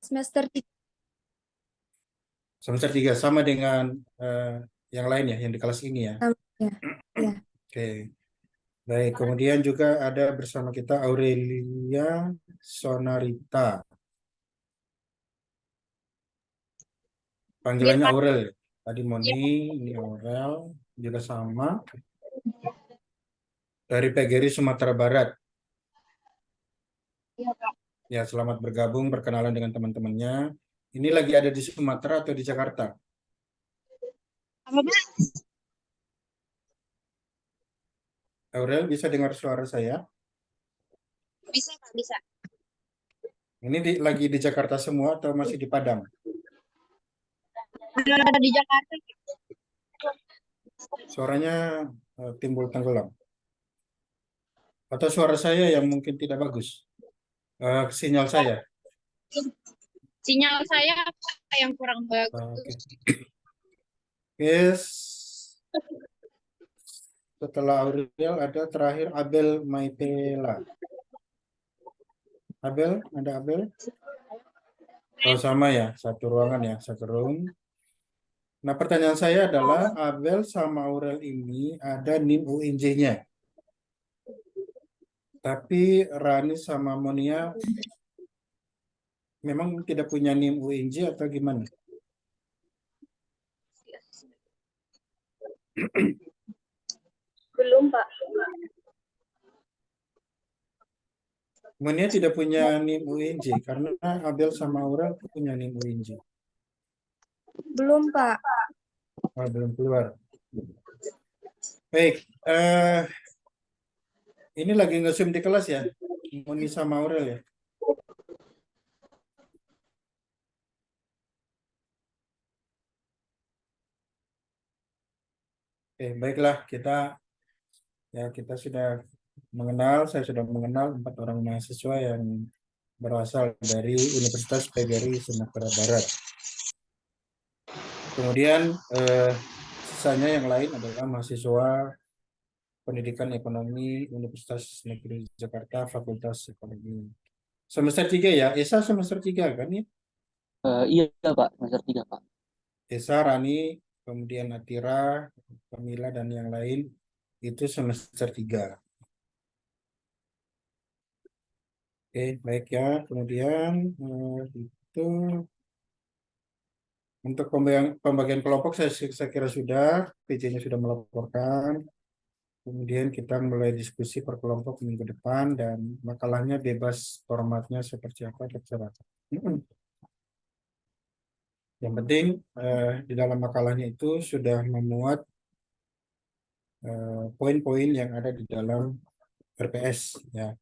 Semester 3. Semester 3 sama dengan yang lain ya, yang di kelas ini ya. Ya. Ya. Oke. Baik, kemudian juga ada bersama kita Aurelia Sonarita. Iya, Panggilannya Pak. Aurel. Tadi Iya, Moni, ini Aurel, juga sama. Dari PGRI Sumatera Barat. iya, Pak. Ya, selamat bergabung, berkenalan dengan teman-temannya. Ini lagi ada di Sumatera atau di Jakarta? Apa, Pak? Aurel, bisa dengar suara saya? Bisa, Pak, bisa. Ini lagi di Jakarta semua atau masih di Padang? Ada di Jakarta. Suaranya timbul tenggelam. Atau suara saya yang mungkin tidak bagus? Sinyal saya. Sinyal saya Pak, yang kurang Oke. bagus. Yes. Setelah Aurel ada terakhir Abel Maitela. Abel, ada Abel? Oh sama ya, satu ruangan ya, satu room. Nah pertanyaan saya adalah Abel sama Aurel ini ada NIM UNJ-nya. Tapi Rani sama Monia memang tidak punya NIM UNJ atau gimana? Belum, Pak. Monia tidak punya NIM UNJ karena Abel sama Aurel punya NIM UNJ. Belum, Pak. Oh, belum keluar. Baik, ini lagi nge-zoom di kelas ya, Moni sama Aurel ya. Oke, baiklah kita sudah mengenal, saya sudah mengenal 4 orang mahasiswa yang berasal dari Universitas PGRI Sumatera Barat. Kemudian sisanya yang lain adalah mahasiswa Pendidikan Ekonomi Universitas Negeri Jakarta, Fakultas Ekonomi. Semester 3 ya, Esa semester 3 kan ya? Iya Pak, semester 3 Pak. Esa, Rani, kemudian Atira, Kamila, dan yang lain itu semester 3. Oke, baik ya. Kemudian itu untuk pembagian kelompok saya kira sudah, PJ-nya sudah melaporkan. Kemudian kita mulai diskusi per kelompok minggu depan dan makalahnya bebas formatnya seperti apa terserah. Yang penting di dalam makalahnya itu sudah memuat poin-poin yang ada di dalam RPS ya.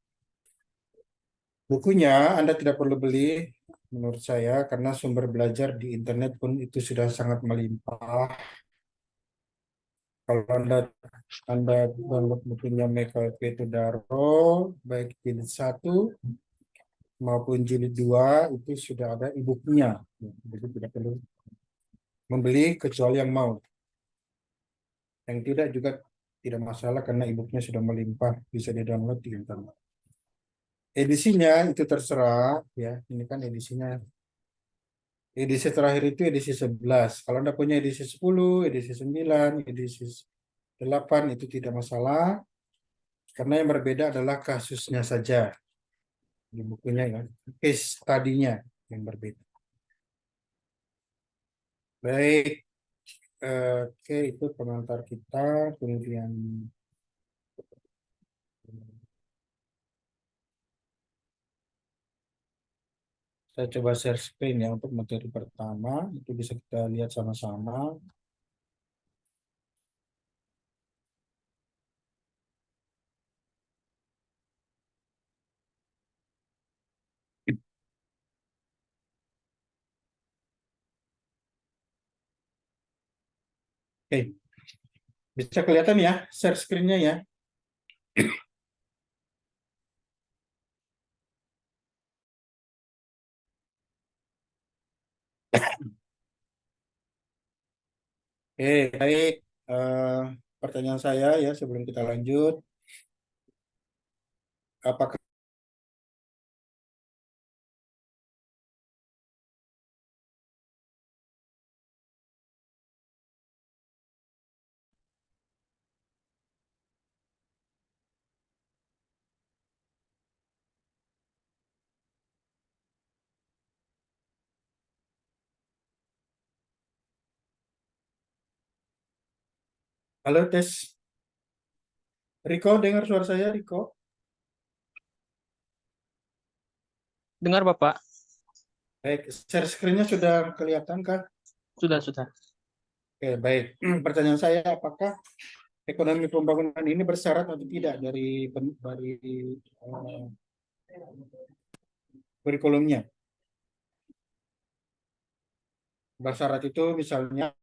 Bukunya Anda tidak perlu beli menurut saya karena sumber belajar di internet pun itu sudah sangat melimpah. Kalau Anda download bukunya Michael Petudaro baik jilid 1 maupun jilid 2 itu sudah ada e-booknya. Jadi tidak perlu membeli kecuali yang mau. Yang tidak juga tidak masalah karena e-booknya sudah melimpah bisa di-download di internet. Edisinya itu terserah ya. Ini kan edisinya. Edisi terakhir itu edisi 11. Kalau Anda punya edisi 10, edisi 9, edisi 8 itu tidak masalah. Karena yang berbeda adalah kasusnya saja di bukunya ya. Case study-nya yang berbeda. Baik, oke itu pengantar kita. Kemudian saya coba share screen ya untuk materi pertama. Itu bisa kita lihat sama-sama. Oke, bisa kelihatan ya share screen-nya ya. Oke, baik. Pertanyaan saya ya sebelum kita lanjut. Apakah Halo, tes. Riko, dengar suara saya, Riko? Dengar Bapak? Baik, share screen-nya sudah kelihatan, Kak? Sudah, sudah. Oke, baik. Pertanyaan saya, apakah ekonomi pembangunan ini bersyarat atau tidak dari eh, kurikulumnya? Bersyarat itu misalnya,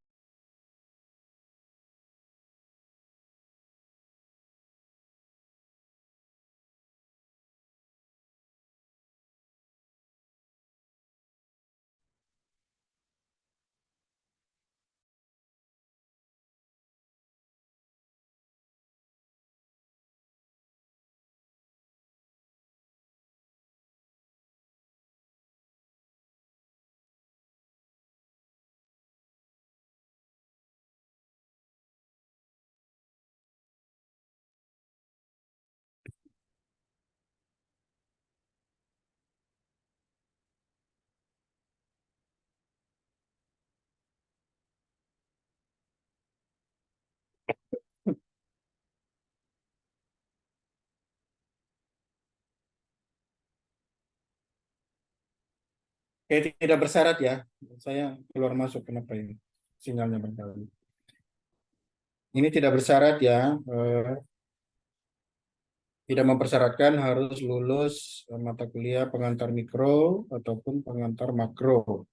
tidak bersyarat ya. Saya keluar masuk, kenapa ini? Sinyalnya berkali. Ini tidak bersyarat ya. Tidak mempersyaratkan harus lulus mata kuliah pengantar mikro ataupun pengantar makro.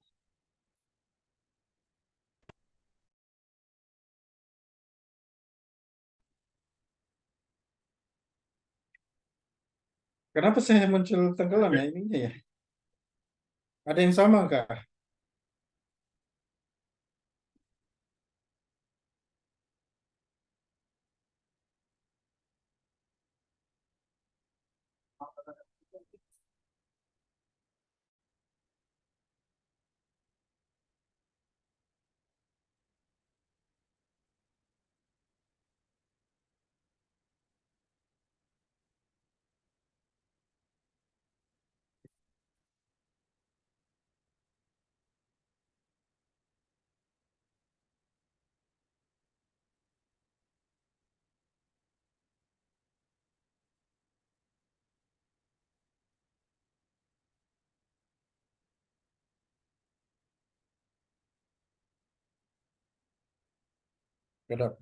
Kenapa saya muncul tenggelam ya ininya ya? Ada yang sama kak? Kedok.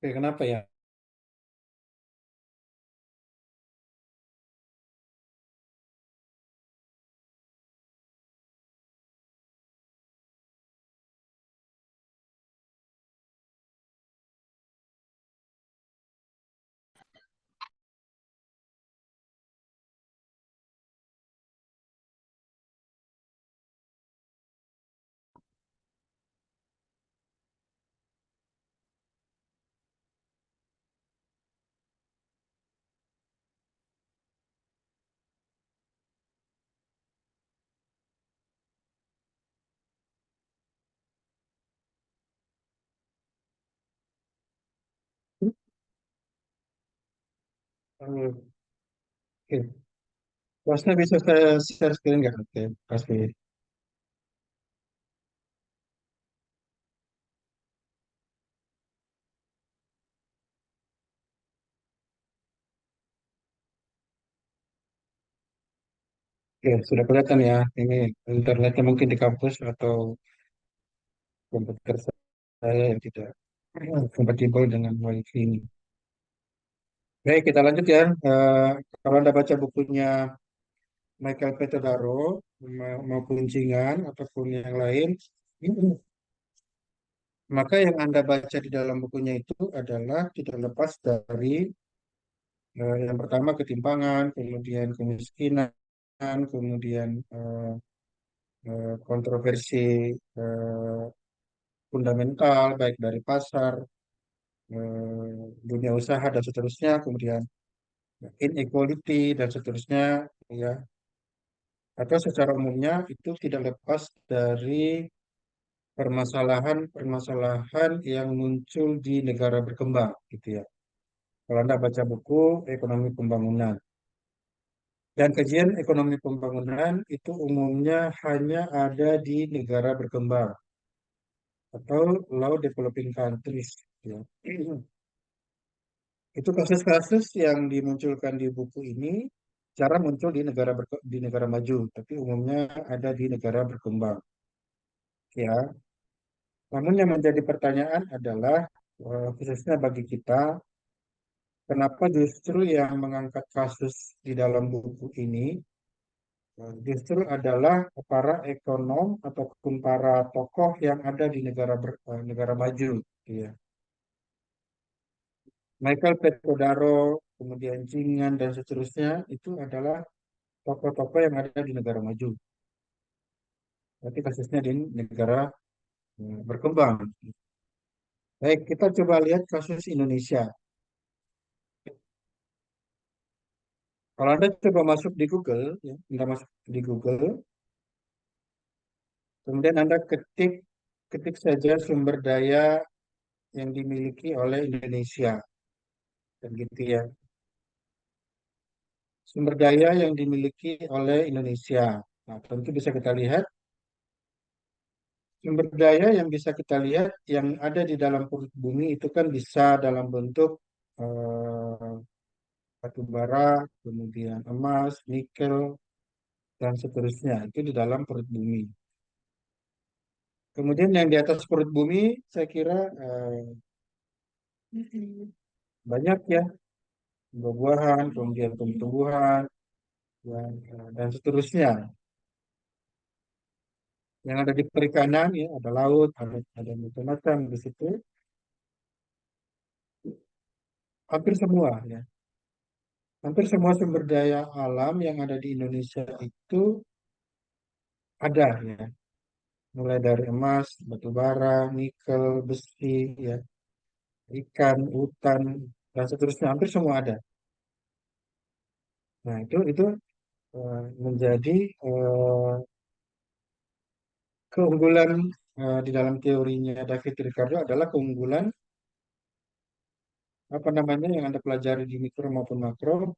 Oke, kenapa ya? Oke, bosnya bisa saya share screen nggak? Oke, pasti. Oke, sudah kelihatan ya. Ini internetnya mungkin di kampus atau komputer saya yang tidak. kompatibel dengan WiFi ini. Baik, kita lanjut ya. Kalau Anda baca bukunya Michael Petodaro maupun Jingan ataupun yang lain, maka yang Anda baca di dalam bukunya itu adalah tidak lepas dari yang pertama ketimpangan, kemudian kemiskinan, kemudian kontroversi eh, fundamental baik dari pasar, dunia usaha dan seterusnya, kemudian inequality dan seterusnya, ya. Atau secara umumnya itu tidak lepas dari permasalahan-permasalahan yang muncul di negara berkembang, gitu ya. Kalau Anda baca buku Ekonomi Pembangunan. Dan kajian ekonomi pembangunan itu umumnya hanya ada di negara berkembang atau low developing countries, ya. Itu kasus-kasus yang dimunculkan di buku ini cara muncul di negara maju, tapi umumnya ada di negara berkembang, ya. Namun yang menjadi pertanyaan adalah khususnya bagi kita, kenapa justru yang mengangkat kasus di dalam buku ini justru adalah para ekonom ataupun para tokoh yang ada di negara maju, ya. Michael Petrodaro, kemudian Jingan dan seterusnya itu adalah tokoh-tokoh yang ada di negara maju. Berarti kasusnya di negara berkembang. Baik, kita coba lihat kasus Indonesia. Kalau Anda coba masuk di Google, ya, Anda masuk di Google, kemudian Anda ketik saja sumber daya yang dimiliki oleh Indonesia, dan gitu ya. Sumber daya yang dimiliki oleh Indonesia. Nah, tentu bisa kita lihat sumber daya yang bisa kita lihat yang ada di dalam perut bumi itu kan bisa dalam bentuk eh, batu bara, kemudian emas, nikel, dan seterusnya. Itu di dalam perut bumi. Kemudian yang di atas perut bumi, saya kira banyak ya, buah-buahan, kemudian tumbuh-tumbuhan, dan seterusnya. Yang ada di perikanan, ya, ada laut, ada macam-macam di situ. Hampir semua, ya. Hampir semua sumber daya alam yang ada di Indonesia itu ada, ya. Mulai dari emas, batu bara, nikel, besi, ya, ikan, hutan, dan seterusnya. Hampir semua ada. Nah, itu menjadi keunggulan di dalam teorinya David Ricardo adalah keunggulan apa namanya yang Anda pelajari di mikro maupun makro,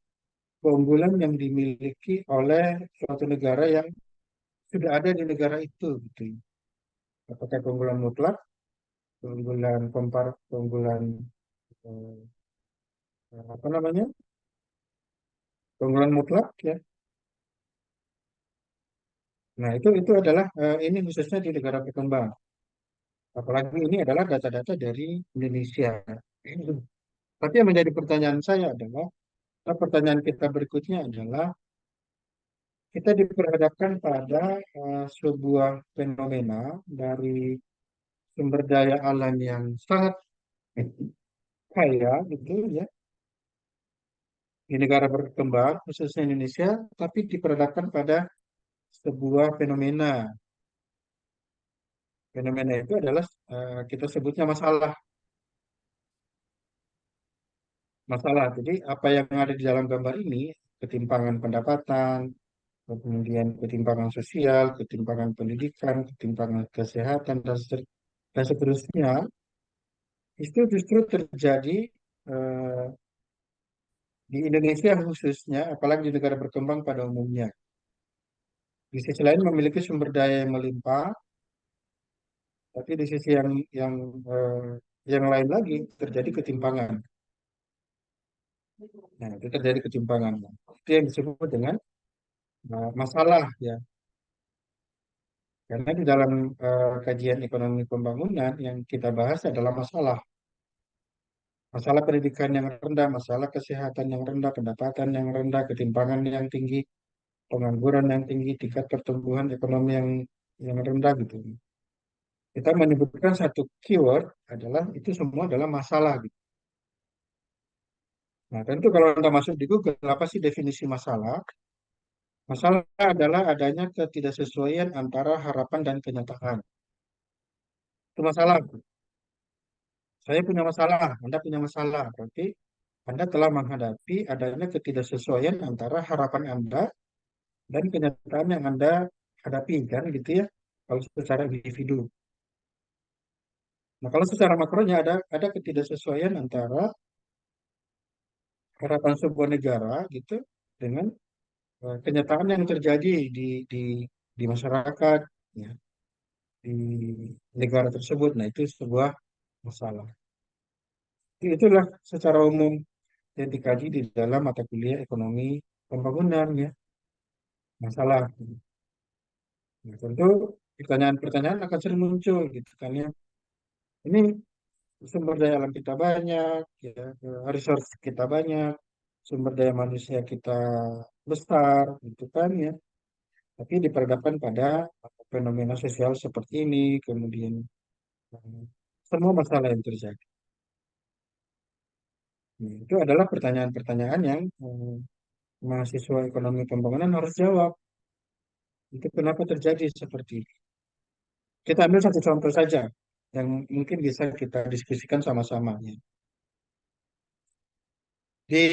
keunggulan yang dimiliki oleh suatu negara yang sudah ada di negara itu, gitu. Apakah keunggulan mutlak, keunggulan eh, apa namanya, keunggulan mutlak, ya. Nah, itu adalah ini khususnya di negara berkembang. Apalagi ini adalah data-data dari Indonesia. Tapi yang menjadi pertanyaan saya adalah, pertanyaan kita berikutnya adalah, kita diperhadapkan pada sebuah fenomena dari sumber daya alam yang sangat kaya, gitu ya, di negara berkembang, khususnya Indonesia, tapi diperhadapkan pada sebuah fenomena. Fenomena itu adalah kita sebutnya masalah. Masalah. Jadi apa yang ada di dalam gambar ini, ketimpangan pendapatan, kemudian ketimpangan sosial, ketimpangan pendidikan, ketimpangan kesehatan, dan seterusnya, itu justru terjadi eh, di Indonesia khususnya, apalagi di negara berkembang pada umumnya. Di sisi lain memiliki sumber daya yang melimpah, tapi di sisi yang eh, yang lain lagi terjadi ketimpangan. Nah, itu terjadi ketimpangan. Itu yang disebut dengan masalah, ya. Karena di dalam kajian ekonomi pembangunan yang kita bahas adalah masalah. Masalah pendidikan yang rendah, masalah kesehatan yang rendah, pendapatan yang rendah, ketimpangan yang tinggi, pengangguran yang tinggi, tingkat pertumbuhan ekonomi yang rendah gitu. Kita menyebutkan satu keyword adalah itu semua adalah masalah gitu. Nah, tentu kalau Anda masuk di Google, apa sih definisi masalah? Masalah adalah adanya ketidaksesuaian antara harapan dan kenyataan. Itu masalah. Saya punya masalah, Anda punya masalah. Berarti Anda telah menghadapi adanya ketidaksesuaian antara harapan Anda dan kenyataan yang Anda hadapi, kan gitu ya. Kalau secara individu. Nah, kalau secara makronya ada ketidaksesuaian antara harapan sebuah negara gitu dengan kenyataan yang terjadi di masyarakat, ya, di negara tersebut. Nah, itu sebuah masalah. Itulah secara umum yang dikaji di dalam mata kuliah ekonomi pembangunan, ya, masalah. Nah, tentu pertanyaan-pertanyaan akan sering muncul gitu kan ya. Ini sumber daya alam kita banyak, ya, resource kita banyak, sumber daya manusia kita besar, gitu kan ya. Tapi diperhadapkan pada fenomena sosial seperti ini, kemudian eh, semua masalah yang terjadi. Nah, itu adalah pertanyaan-pertanyaan yang mahasiswa ekonomi pembangunan harus jawab. Itu kenapa terjadi seperti ini. Kita ambil satu contoh saja yang mungkin bisa kita diskusikan sama-sama, ya. Di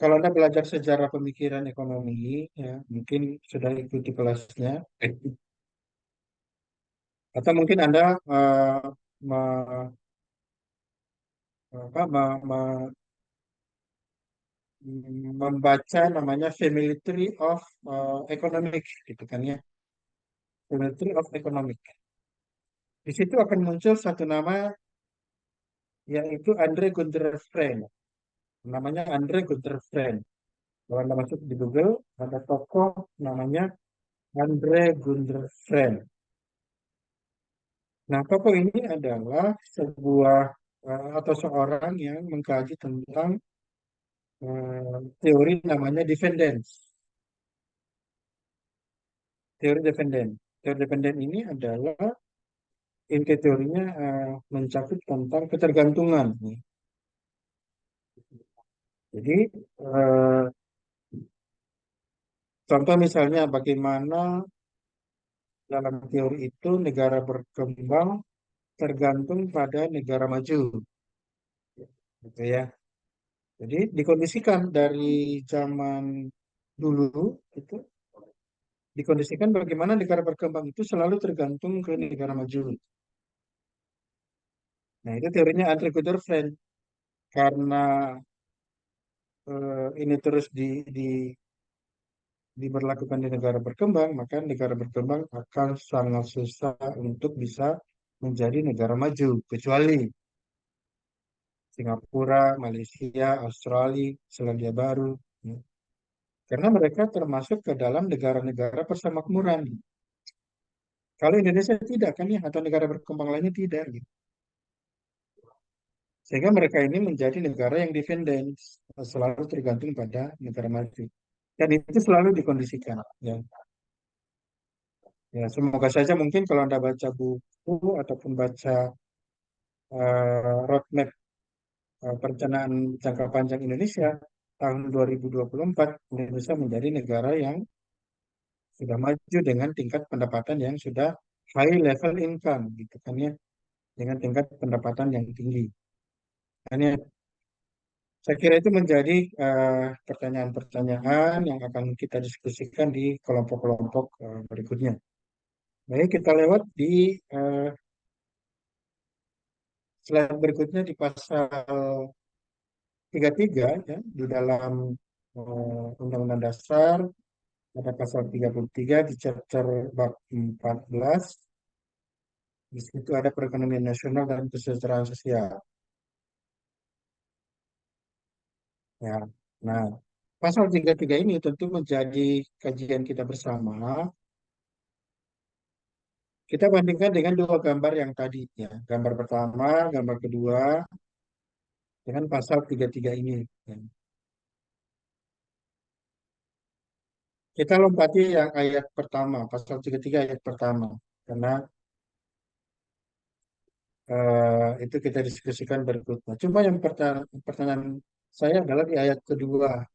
Kalau Anda belajar sejarah pemikiran ekonomi, ya, mungkin sudah ikuti kelasnya, atau mungkin Anda me- apa, membaca namanya Family Tree of Economics, gitu kan ya, Family Tree of Economics. Di situ akan muncul satu nama yaitu Andre Gunther Friend. Namanya Andre Gunther Friend. Kalau Anda masuk di Google, ada tokoh namanya Andre Gunther Friend. Nah, tokoh ini adalah sebuah atau seorang yang mengkaji tentang teori namanya dependence. Teori dependent. Teori dependent ini adalah inti teorinya mencakup tentang ketergantungan. Jadi, eh, contoh misalnya bagaimana dalam teori itu negara berkembang tergantung pada negara maju, gitu ya. Jadi dikondisikan dari zaman dulu itu dikondisikan bagaimana negara berkembang itu selalu tergantung ke negara maju. Nah, itu teorinya Andre Friend. Karena ini terus diberlakukan di negara berkembang, maka negara berkembang akan sangat susah untuk bisa menjadi negara maju, kecuali Singapura, Malaysia, Australia, Selandia Baru, ya. Karena mereka termasuk ke dalam negara-negara persemakmuran. Kalau Indonesia tidak kan ya, atau negara berkembang lainnya tidak gitu. Sehingga mereka ini menjadi negara yang dependen, selalu tergantung pada negara maju. Dan itu selalu dikondisikan. Ya, ya semoga saja mungkin kalau Anda baca buku ataupun baca roadmap perencanaan jangka panjang Indonesia tahun 2024, Indonesia menjadi negara yang sudah maju dengan tingkat pendapatan yang sudah high level income, gitu kan ya, dengan tingkat pendapatan yang tinggi. Ini saya kira itu menjadi pertanyaan-pertanyaan yang akan kita diskusikan di kelompok-kelompok berikutnya. Baik, kita lewat di slide berikutnya di pasal 33 ya, di dalam Undang-Undang Dasar ada pasal 33 di chapter bab 14. Di situ ada perekonomian nasional dan kesejahteraan sosial. Ya. Nah, pasal 33 ini tentu menjadi kajian kita bersama. Kita bandingkan dengan dua gambar yang tadi ya. Gambar pertama, gambar kedua. dengan pasal 33 ini. Ya. Kita lompati yang ayat pertama, pasal 33 ayat pertama. Karena itu kita diskusikan berikutnya. Cuma yang pertanyaan saya adalah di ayat kedua.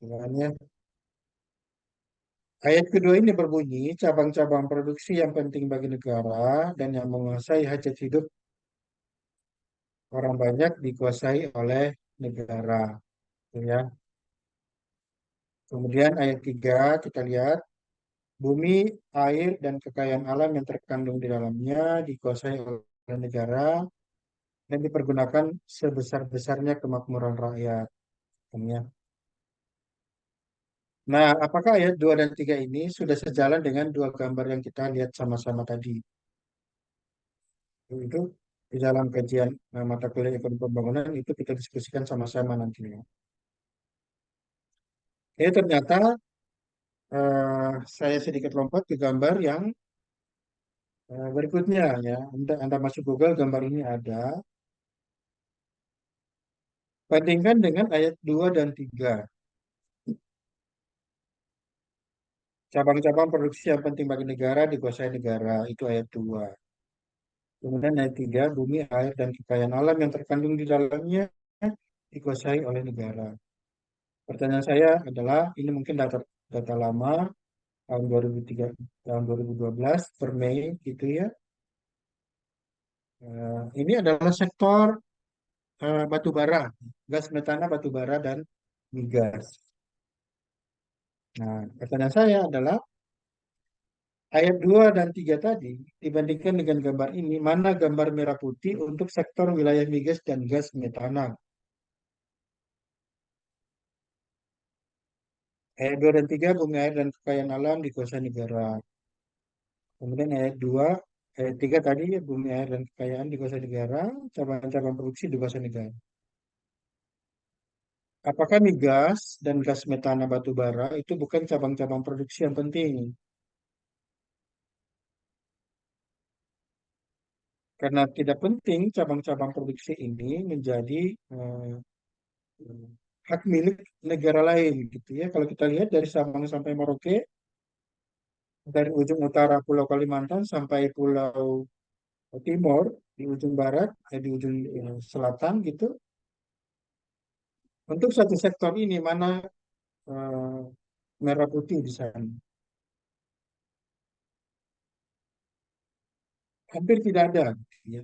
Ya. Ayat kedua ini berbunyi, cabang-cabang produksi yang penting bagi negara dan yang menguasai hajat hidup orang banyak dikuasai oleh negara. Ya. Kemudian ayat 3 kita lihat, bumi, air, dan kekayaan alam yang terkandung di dalamnya dikuasai oleh negara dan dipergunakan sebesar-besarnya kemakmuran rakyat. Ya. Nah, apakah ayat 2 dan 3 ini sudah sejalan dengan dua gambar yang kita lihat sama-sama tadi? Itu di dalam kajian mata kuliah ekonomi pembangunan itu kita diskusikan sama-sama nantinya. Ternyata saya sedikit lompat ke gambar yang berikutnya ya. Anda masuk Google, gambar ini ada. Bandingkan dengan ayat 2 dan 3. Cabang-cabang produksi yang penting bagi negara dikuasai negara, itu ayat 2. Kemudian ayat 3, bumi, air, dan kekayaan alam yang terkandung di dalamnya dikuasai oleh negara. Pertanyaan saya adalah, ini mungkin data lama, tahun 2003, tahun 2012, per Mei, gitu ya. Ini adalah sektor batu bara, gas metana, batu bara, dan migas. Nah, pertanyaan saya adalah, ayat 2 dan 3 tadi dibandingkan dengan gambar ini, mana gambar merah putih untuk sektor wilayah migas dan gas metana? Ayat 2 dan 3, bumi, air, dan kekayaan alam dikuasai negara. Kemudian ayat 2, ayat 3 tadi, bumi, air, dan kekayaan dikuasai negara, cabang-cabang produksi dikuasai negara. Apakah migas dan gas metana batu bara itu bukan cabang-cabang produksi yang penting? Karena tidak penting cabang-cabang produksi ini menjadi eh, hak milik negara lain gitu ya. Kalau kita lihat dari Sabang sampai Merauke, dari ujung utara Pulau Kalimantan sampai Pulau Timur, di ujung barat, di ujung selatan gitu. Untuk satu sektor ini mana eh, merah putih di sana? Hampir tidak ada, ya.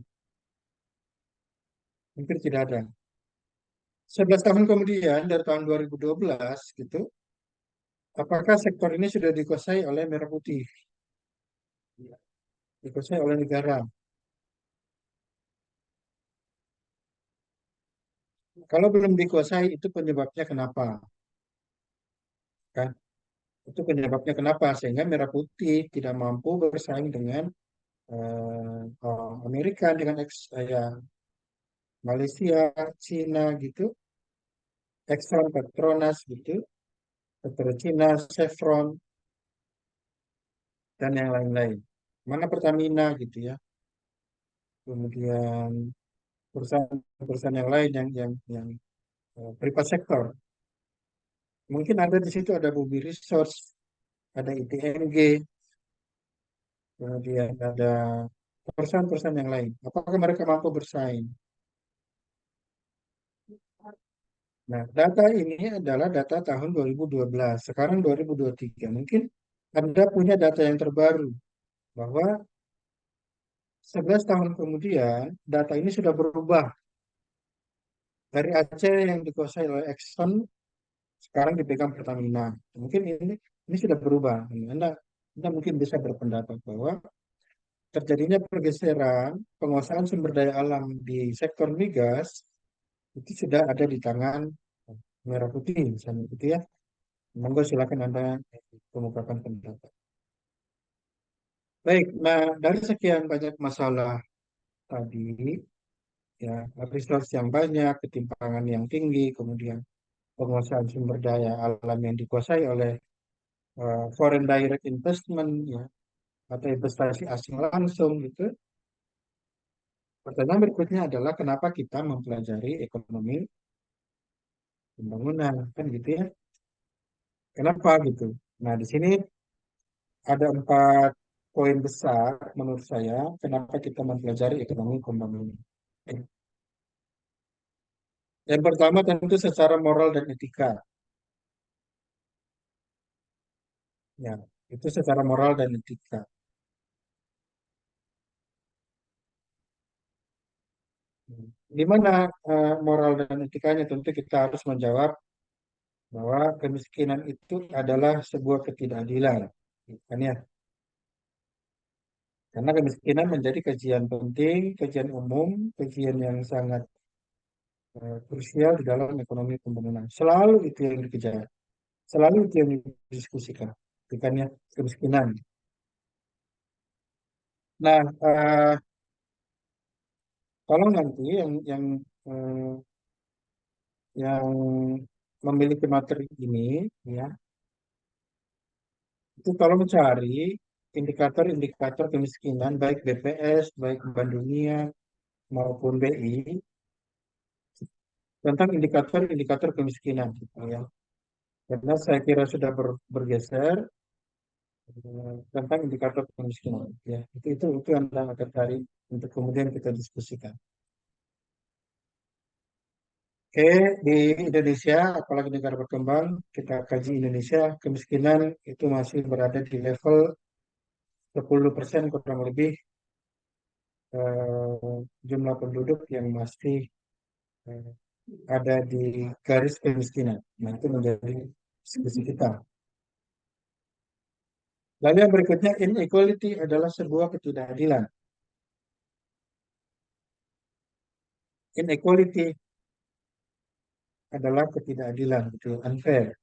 Hampir tidak ada. 11 tahun kemudian dari tahun 2012 gitu, apakah sektor ini sudah dikuasai oleh merah putih? Dikuasai oleh negara. Kalau belum dikuasai itu penyebabnya kenapa? Kan? Itu penyebabnya kenapa sehingga merah putih tidak mampu bersaing dengan Amerika dengan ya, Malaysia, Cina gitu, Exxon, Petronas gitu, Petrocina, Chevron dan yang lain-lain. Mana Pertamina gitu ya. Kemudian perusahaan-perusahaan yang lain yang private sector. Mungkin ada di situ ada Bumi Resource, ada ITMG, kemudian ada perusahaan-perusahaan yang lain. Apakah mereka mampu bersaing? Nah, data ini adalah data tahun 2012. Sekarang 2023. Mungkin Anda punya data yang terbaru bahwa 11 tahun kemudian data ini sudah berubah. Dari Aceh yang dikuasai oleh Exxon sekarang dipegang Pertamina. Mungkin ini sudah berubah. Anda mungkin bisa berpendapat bahwa terjadinya pergeseran penguasaan sumber daya alam di sektor migas itu sudah ada di tangan merah putih misalnya gitu ya. Monggo silakan Anda kemukakan pendapat. Baik, nah dari sekian banyak masalah tadi ya, resource yang banyak, ketimpangan yang tinggi, kemudian penguasaan sumber daya alam yang dikuasai oleh foreign direct investment ya atau investasi asing langsung gitu. Pertanyaan berikutnya adalah kenapa kita mempelajari ekonomi pembangunan, kan gitu ya? Kenapa gitu? Nah, di sini ada 4 poin besar menurut saya kenapa kita mempelajari ekonomi pembangunan. Yang pertama tentu secara moral dan etika. Ya, itu secara moral dan etika. Di mana moral dan etikanya tentu kita harus menjawab bahwa kemiskinan itu adalah sebuah ketidakadilan. Kan ya? Karena kemiskinan menjadi kajian penting, kajian umum, kajian yang sangat krusial di dalam ekonomi pembangunan. Selalu itu yang dikejar, selalu itu yang didiskusikan, bukannya kemiskinan. Nah, kalau nanti eh, yang memiliki materi ini, ya, itu kalau mencari indikator-indikator kemiskinan, baik BPS, baik Bank Dunia maupun BI, tentang indikator-indikator kemiskinan, gitu ya. Karena saya kira sudah bergeser tentang indikator kemiskinan, ya. Itu yang akan cari untuk kemudian kita diskusikan. Oke, di Indonesia, apalagi negara berkembang, kita kaji Indonesia, kemiskinan itu masih berada di level 10% kurang lebih jumlah penduduk yang masih eh, ada di garis kemiskinan. Nah, itu menjadi diskusi kita. Lalu yang berikutnya, inequality adalah sebuah ketidakadilan. Inequality adalah ketidakadilan, itu unfair.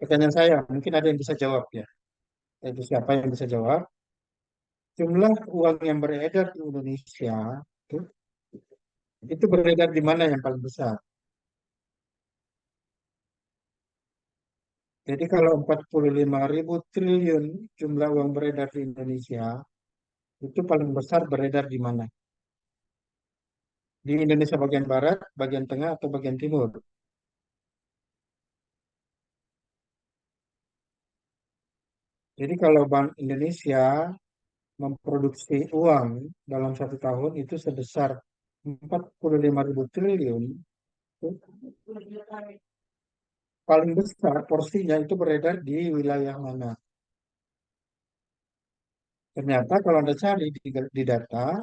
Pertanyaan saya, mungkin ada yang bisa jawab ya. Itu siapa yang bisa jawab? Jumlah uang yang beredar di Indonesia itu, itu beredar di mana yang paling besar? Jadi kalau 45.000 triliun jumlah uang beredar di Indonesia, itu paling besar beredar di mana? Di Indonesia bagian barat, bagian tengah, atau bagian timur? Jadi kalau Bank Indonesia memproduksi uang dalam 1 tahun itu sebesar 45.000 triliun, itu paling besar porsinya itu beredar di wilayah mana? Ternyata kalau Anda cari di data,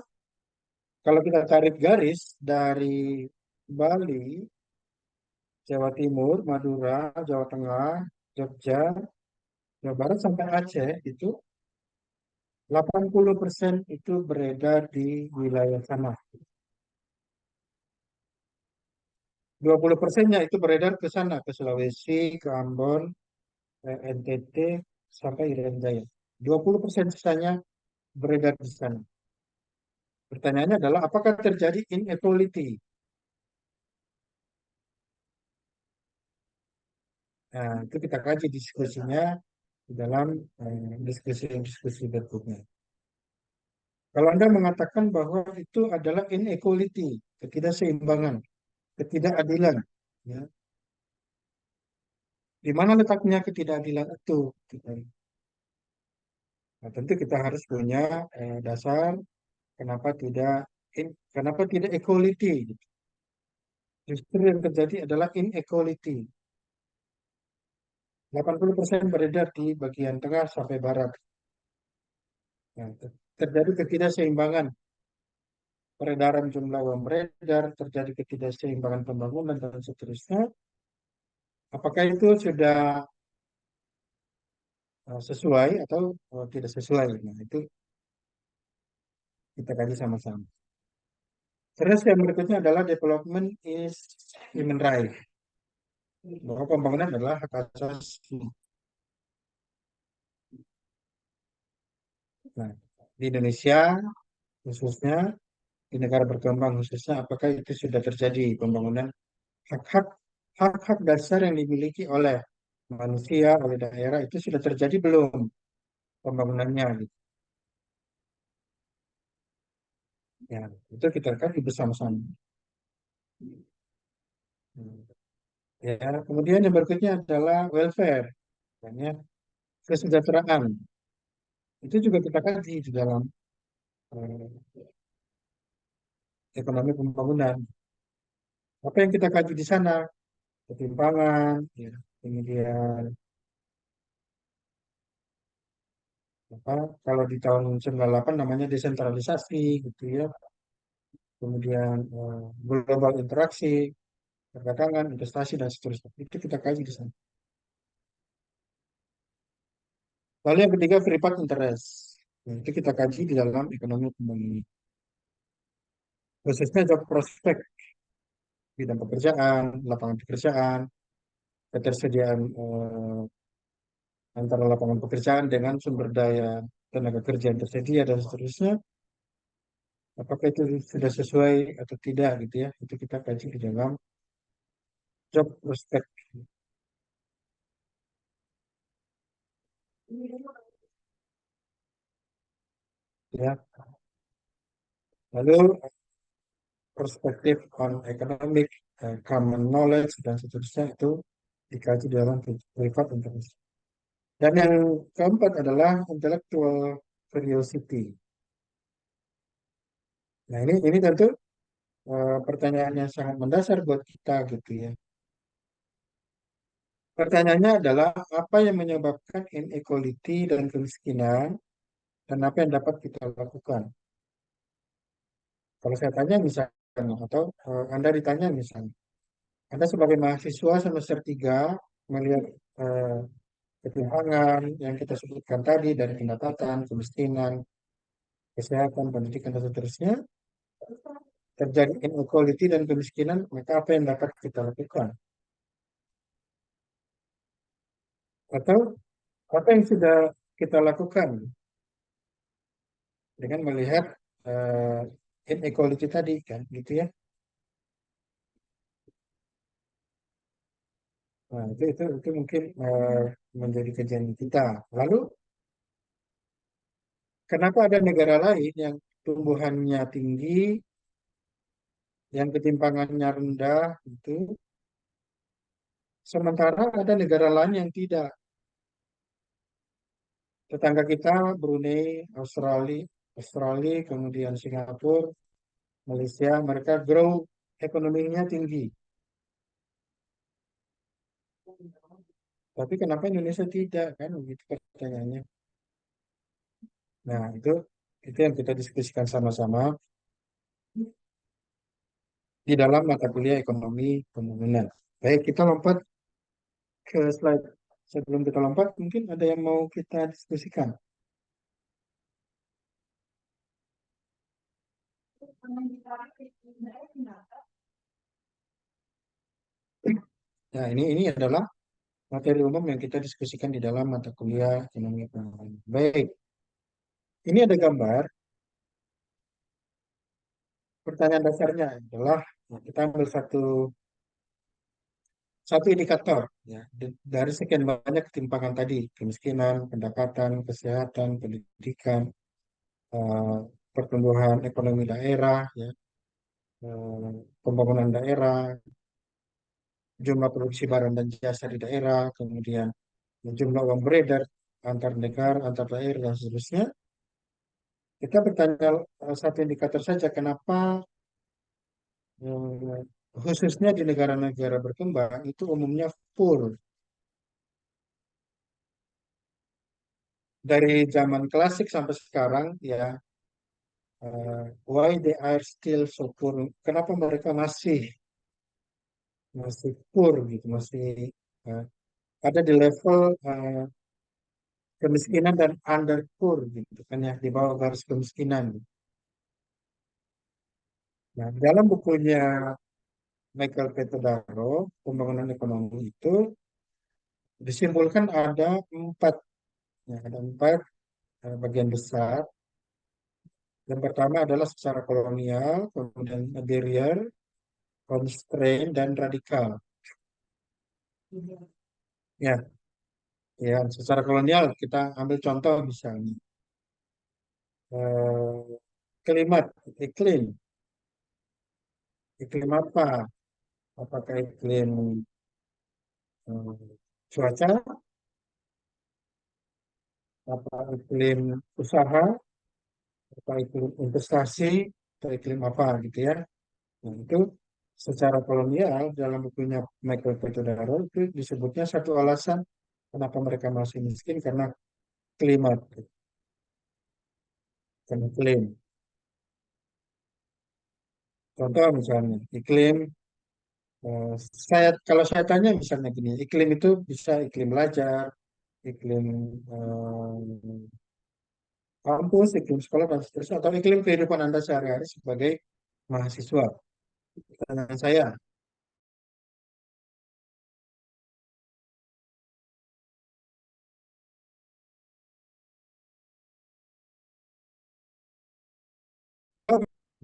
kalau kita tarik garis dari Bali, Jawa Timur, Madura, Jawa Tengah, Jogja, Jawa Barat sampai Aceh itu 80% itu beredar di wilayah sana. 20%-nya itu beredar ke sana, ke Sulawesi, ke Ambon, NTT, sampai Irian Jaya. 20% sisanya beredar di sana. Pertanyaannya adalah apakah terjadi inequality? Nah, itu kita kaji diskusinya di dalam diskusi-diskusi berikutnya. Kalau Anda mengatakan bahwa itu adalah inequality, ketidakseimbangan, ketidakadilan, ya, di mana letaknya ketidakadilan itu? Nah, tentu kita harus punya dasar kenapa tidak equality, gitu. Justru yang terjadi adalah inequality. 80% beredar di bagian tengah sampai barat. Nah, terjadi ketidakseimbangan peredaran jumlah uang beredar, terjadi ketidakseimbangan pembangunan dan seterusnya. Apakah itu sudah sesuai atau tidak sesuai? Nah, itu kita kaji sama-sama. Terus yang berikutnya adalah development is human right. Bahwa pembangunan adalah hak asasi. Nah, di Indonesia khususnya, di negara berkembang khususnya, apakah itu sudah terjadi pembangunan hak-hak hak-hak dasar yang dimiliki oleh manusia, oleh daerah itu sudah terjadi belum pembangunannya, gitu. Ya, itu kita kaji bersama-sama. Ya, kemudian yang berikutnya adalah welfare, ya, kesejahteraan. Itu juga kita kaji di dalam eh, ekonomi pembangunan. Apa yang kita kaji di sana? Ketimpangan, ya, kemudian apa, kalau di tahun 98 namanya desentralisasi, gitu ya. Kemudian global interaksi, perdagangan, investasi, dan seterusnya. Itu kita kaji di sana. Lalu yang ketiga, free part interest. Nah, itu kita kaji di dalam ekonomi pembangunan. Khususnya job prospek, bidang pekerjaan, lapangan pekerjaan, ketersediaan antara lapangan pekerjaan dengan sumber daya tenaga kerja yang tersedia dan seterusnya. Apakah itu sudah sesuai atau tidak gitu ya? Itu kita kaji di dalam job prospek. Ya. Lalu perspektif on economic, common knowledge dan seterusnya itu dikaji dalam privat interest. Dan yang keempat adalah intellectual curiosity. Nah ini tentu pertanyaan yang sangat mendasar buat kita gitu ya. Pertanyaannya adalah apa yang menyebabkan inequality dan kemiskinan dan apa yang dapat kita lakukan. Kalau saya tanya misalnya atau Anda ditanya misalnya, Anda sebagai mahasiswa semester 3 melihat eh, ketimpangan yang kita sebutkan tadi dari pendapatan, kemiskinan, kesehatan, pendidikan, dan seterusnya, terjadi inequality dan kemiskinan, maka apa yang dapat kita lakukan? Atau apa yang sudah kita lakukan dengan melihat eh, inequality tadi kan, gitu ya? Nah, itu mungkin menjadi kajian kita. Lalu, kenapa ada negara lain yang tumbuhannya tinggi, yang ketimpangannya rendah, itu, sementara ada negara lain yang tidak. Tetangga kita, Brunei, Australia, kemudian Singapura, Malaysia, mereka grow ekonominya tinggi. Tapi kenapa Indonesia tidak kan? Begitu pertanyaannya. Nah, itu yang kita diskusikan sama-sama di dalam mata kuliah ekonomi pembangunan. Baik, kita lompat ke slide. Sebelum kita lompat, mungkin ada yang mau kita diskusikan. Nah, ini adalah materi umum yang kita diskusikan di dalam mata kuliah ekonomi pembangunan. Baik, ini ada gambar. Pertanyaan dasarnya adalah kita ambil satu indikator ya dari sekian banyak ketimpangan tadi, kemiskinan, pendapatan, kesehatan, pendidikan, eh, pertumbuhan ekonomi daerah, ya, pembangunan daerah, jumlah produksi barang dan jasa di daerah, kemudian jumlah uang beredar antar negara, antar daerah dan seterusnya. Kita bertanya satu indikator saja, kenapa eh, khususnya di negara-negara berkembang itu umumnya poor. Dari zaman klasik sampai sekarang ya, why they are still so poor, kenapa mereka masih poor gitu, masih uh, ada di level kemiskinan dan under poor gitu kan ya, di bawah garis kemiskinan. Nah, dalam bukunya Michael Petodaro, Pembangunan Ekonomi itu disimpulkan ada empat, ya, ada empat bagian besar. Yang pertama adalah secara kolonial, kemudian barrier, constraint, dan radikal. Ya, ya, secara kolonial kita ambil contoh misalnya Kalimat iklim. Iklim apa? Apakah iklim cuaca, apa iklim usaha, apa iklim investasi, atau iklim apa gitu ya. Nah, itu secara kolonial dalam bukunya Michael Petodaro itu disebutnya satu alasan kenapa mereka masih miskin karena klimat, karena iklim. Contoh misalnya iklim, kalau saya tanya misalnya gini, iklim itu bisa iklim belajar, iklim kampus, iklim sekolah dan seterusnya, atau iklim kehidupan Anda sehari-hari sebagai mahasiswa. Pertanyaan saya,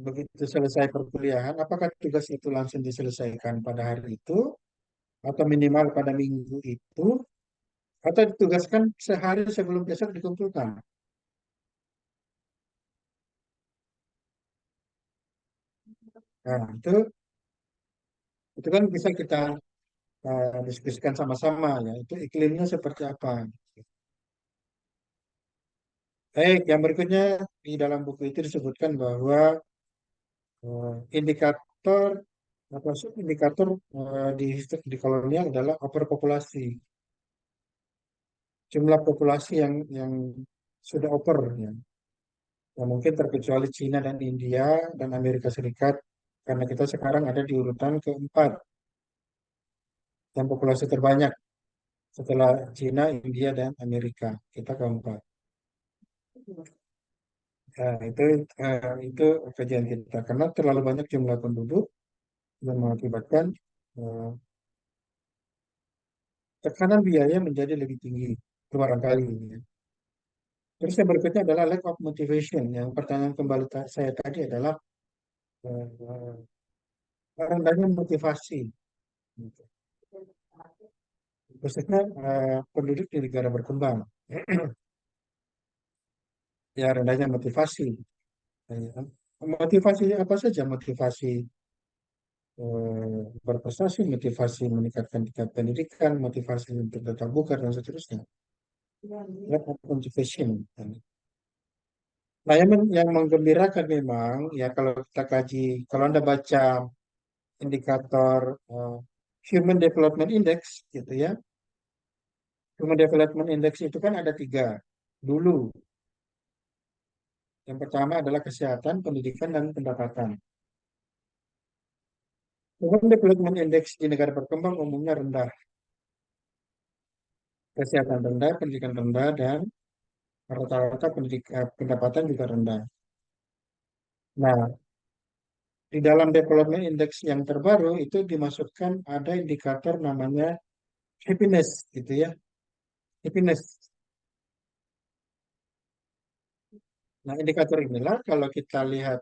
begitu selesai perkuliahan, apakah tugas itu langsung diselesaikan pada hari itu, atau minimal pada minggu itu, atau ditugaskan sehari sebelum besok dikumpulkan? Nah, itu kan bisa kita diskusikan sama-sama ya. Itu iklimnya seperti apa? Baik, yang berikutnya di dalam buku itu disebutkan bahwa indikator atau indikator di kolonial adalah overpopulasi, jumlah populasi yang sudah over ya. Ya, mungkin terkecuali Cina dan India dan Amerika Serikat karena kita sekarang ada di urutan keempat yang populasi terbanyak setelah Cina, India dan Amerika. Kita keempat. Nah, itu kajian kita karena terlalu banyak jumlah penduduk yang mengakibatkan eh, tekanan biaya menjadi lebih tinggi barangkali ini ya. Terus yang berikutnya adalah lack of motivation. Yang pertanyaan kembali saya tadi adalah eh, rendahnya motivasi. Gitu. Khususnya penduduk di negara berkembang. Ya rendahnya motivasi. Eh, Motivasi apa saja? Motivasi berprestasi, motivasi meningkatkan tingkat pendidikan, motivasi untuk tetap buka dan seterusnya. Lack of motivation. Nah, yang menggembirakan memang ya kalau kita kaji, kalau Anda baca indikator Human Development Index gitu ya. Human Development Index itu kan ada tiga dulu. Yang pertama adalah kesehatan, pendidikan, dan pendapatan. Human Development Index di negara berkembang umumnya rendah. Kesehatan rendah, pendidikan rendah, dan rata-rata pendapatan juga rendah. Nah, di dalam Development Index yang terbaru itu dimasukkan ada indikator namanya happiness gitu ya. Happiness. Nah, indikator inilah kalau kita lihat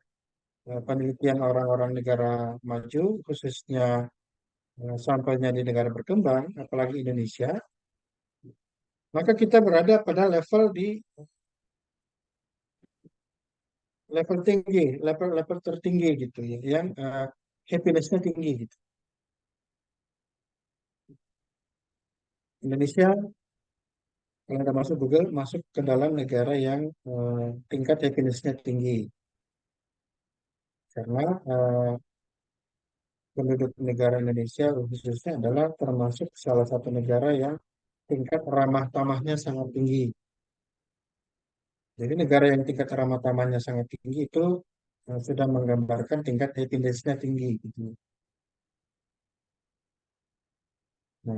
penelitian orang-orang negara maju, khususnya sampelnya di negara berkembang, apalagi Indonesia, maka kita berada pada level tinggi, level tertinggi gitu ya, yang happiness-nya tinggi gitu. Indonesia kalau Anda masuk Google masuk ke dalam negara yang tingkat happiness-nya tinggi karena penduduk negara Indonesia khususnya adalah termasuk salah satu negara yang tingkat ramah tamahnya sangat tinggi. Jadi negara yang tingkat ramah tamahnya sangat tinggi itu sudah menggambarkan tingkat happiness-nya tinggi gitu. Nah,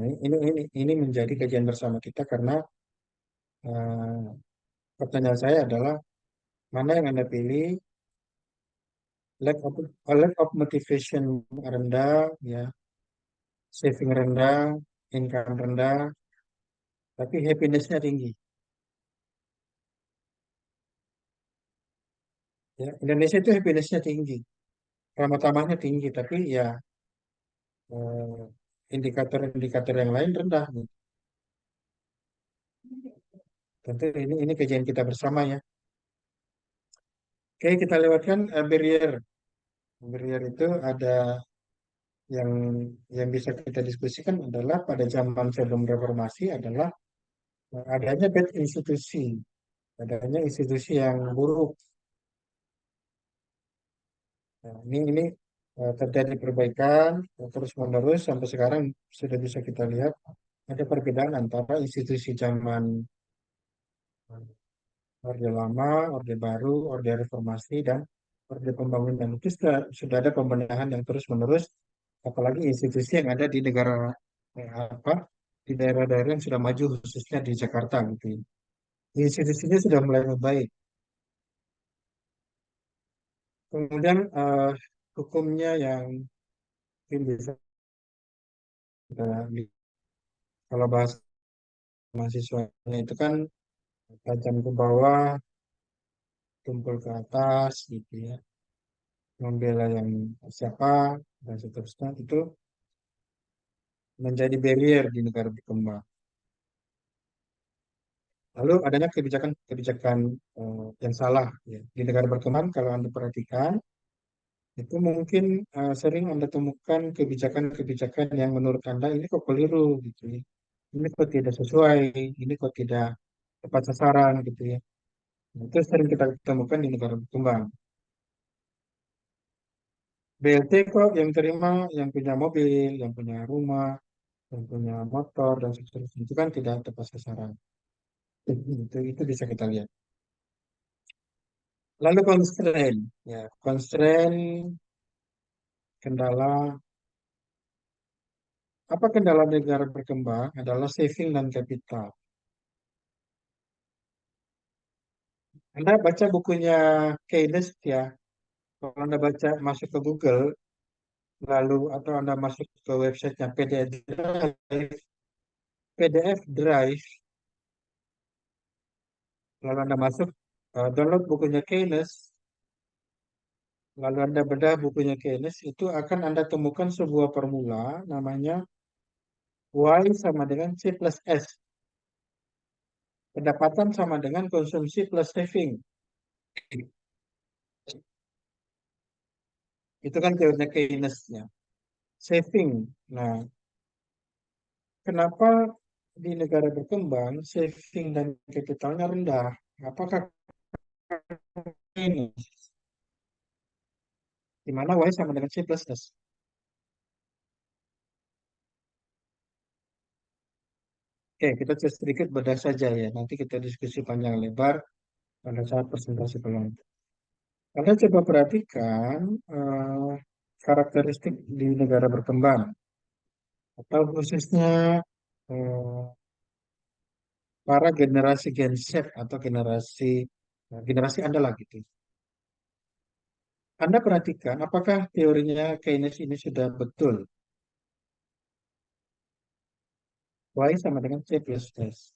ini menjadi kajian bersama kita karena eh, pertanyaan saya adalah mana yang Anda pilih, lack of motivation rendah, ya, saving rendah, income rendah, tapi happiness-nya tinggi. Ya, Indonesia itu happiness-nya tinggi, ramah tamahnya tinggi, tapi ya eh, indikator-indikator yang lain rendah. Gitu. Tentu ini kajian kita bersama ya. Oke, kita lewatkan barrier. Barrier itu ada yang bisa kita diskusikan adalah pada zaman sebelum reformasi adalah adanya bad institusi, adanya institusi yang buruk. Nah, ini terjadi perbaikan terus menerus sampai sekarang sudah bisa kita lihat ada perbedaan antara institusi zaman Orde Lama, Orde Baru, Orde Reformasi, dan Orde Pembangunan. Itu sudah ada pembenahan yang terus-menerus, apalagi institusi yang ada di negara apa di daerah-daerah yang sudah maju, khususnya di Jakarta gitu. Institusinya sudah mulai membaik. Kemudian hukumnya yang mungkin bisa kita kalau bahas mahasiswanya itu kan tajam ke bawah, tumpul ke atas gitu ya, membela yang siapa dan seterusnya itu menjadi barrier di negara berkembang. Lalu adanya kebijakan-kebijakan yang salah ya. Di negara berkembang kalau Anda perhatikan itu mungkin sering Anda temukan kebijakan-kebijakan yang menurut Anda ini kok keliru gitu ya. Ini kok tidak sesuai, ini kok tidak tepat sasaran gitu ya. Nah, itu sering kita temukan di negara berkembang. BLT kok yang terima yang punya mobil, yang punya rumah, yang punya motor dan seterusnya itu kan tidak tepat sasaran. Itu bisa kita lihat. Lalu constraint, ya constraint kendala apa kendala negara berkembang adalah saving dan capital. Anda baca bukunya Keynes ya, kalau Anda baca masuk ke Google, lalu atau Anda masuk ke websitenya PDF Drive, lalu Anda masuk download bukunya Keynes, lalu Anda bedah bukunya Keynes, itu akan Anda temukan sebuah formula namanya Y sama dengan C plus S. Pendapatan sama dengan konsumsi plus saving. Itu kan teorinya Keynes-nya. Saving. Nah, kenapa di negara berkembang saving dan capitalnya rendah? Apakah ini? Di mana Y sama dengan C plus S? Oke, kita sedikit bedah saja ya. Nanti kita diskusi panjang lebar pada saat presentasi penonton. Anda coba perhatikan karakteristik di negara berkembang atau khususnya eh, para generasi Gen Z atau generasi Anda lah gitu. Anda perhatikan apakah teorinya Keynes ini sudah betul? Y sama dengan C plus S.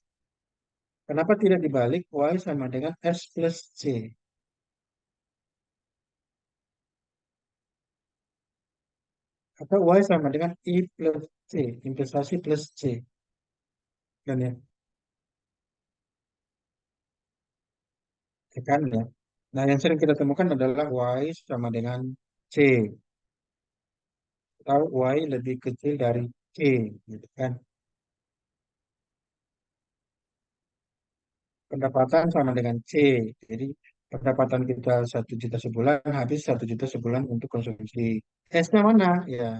Kenapa tidak dibalik Y sama dengan S plus C? Atau Y sama dengan I plus C, investasi plus C. Kan ya, kan ya. Nah, yang sering kita temukan adalah Y sama dengan C. Atau Y lebih kecil dari C. Gitu kan. Pendapatan sama dengan C. Jadi, pendapatan kita 1 juta sebulan, habis 1 juta sebulan untuk konsumsi. S-nya mana? Ya,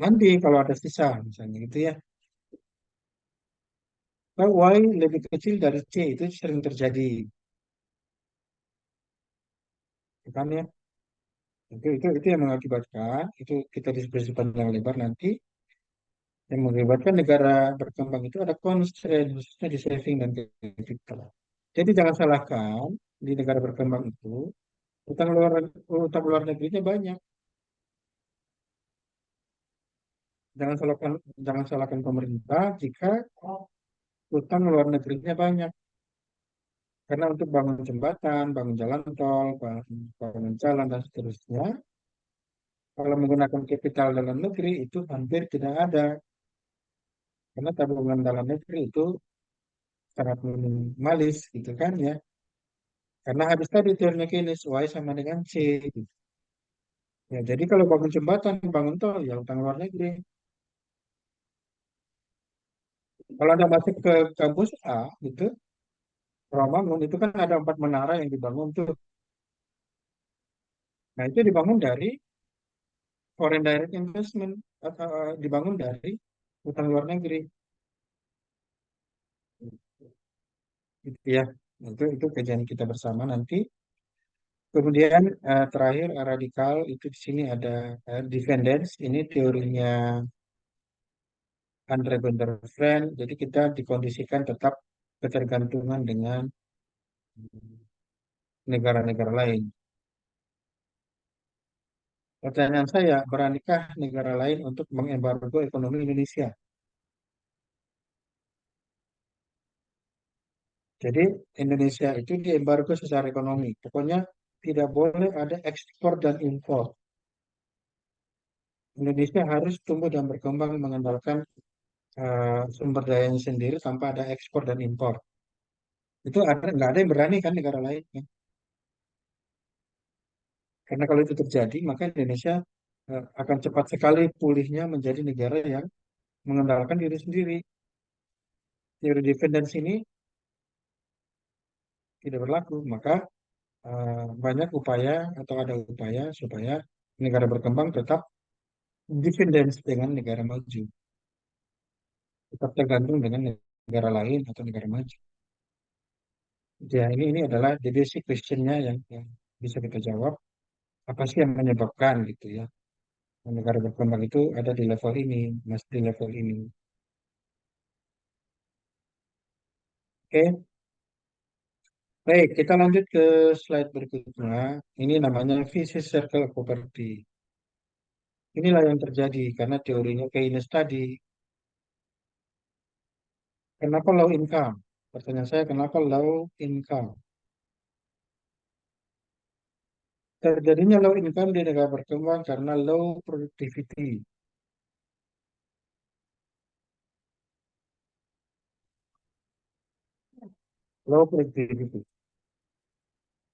nanti kalau ada sisa, misalnya gitu ya. Nah, Y lebih kecil dari C itu sering terjadi, kan ya? Itu yang mengakibatkan itu kita diskusi panjang lebar nanti yang mengakibatkan negara berkembang itu ada constraint khususnya di saving dan capital. Jadi jangan salahkan di negara berkembang itu utang luar negerinya banyak. Jangan salahkan pemerintah jika utang luar negerinya banyak. Karena untuk bangun jembatan, bangun jalan tol, bangun jalan dan seterusnya, kalau menggunakan kapital dalam negeri itu hampir tidak ada. Karena tabungan dalam negeri itu sangat minimalis gitu kan ya. Karena habis tadi teorinya Keynes, Y sama dengan C. Ya, jadi kalau bangun jembatan, bangun tol, ya utang luar negeri. Kalau Anda masuk ke kampus A, gitu, Rawamangun, itu kan ada 4 menara yang dibangun tuh. Nah, itu dibangun dari foreign direct investment, dibangun dari utang luar negeri. Gitu ya. Itu kajian kita bersama nanti. Kemudian terakhir radikal itu di sini ada dependence. Ini teorinya Andre Friend. Jadi kita dikondisikan tetap ketergantungan dengan negara-negara lain. Pertanyaan saya, beranikah negara lain untuk mengembargo ekonomi Indonesia? Jadi Indonesia itu diembargo secara ekonomi. Pokoknya tidak boleh ada ekspor dan impor. Indonesia harus tumbuh dan berkembang mengandalkan sumber dayanya sendiri tanpa ada ekspor dan impor. Itu nggak ada yang berani kan negara lain, kan? Karena kalau itu terjadi, maka Indonesia akan cepat sekali pulihnya menjadi negara yang mengandalkan diri sendiri. Teori defense ini tidak berlaku, maka banyak upaya atau ada upaya supaya negara berkembang tetap dependence dengan negara maju, tetap tergantung dengan negara lain atau negara maju. Ya, ini adalah the basic question-nya yang bisa kita jawab. Apa sih yang menyebabkan gitu ya? Negara berkembang itu ada di level ini, masih di level ini. Oke, baik, kita lanjut ke slide berikutnya. Ini namanya vicious circle of poverty. Inilah yang terjadi karena teorinya Keynes tadi. Kenapa low income? Pertanyaan saya, kenapa low income? Terjadinya low income di negara berkembang karena low productivity. Low productivity.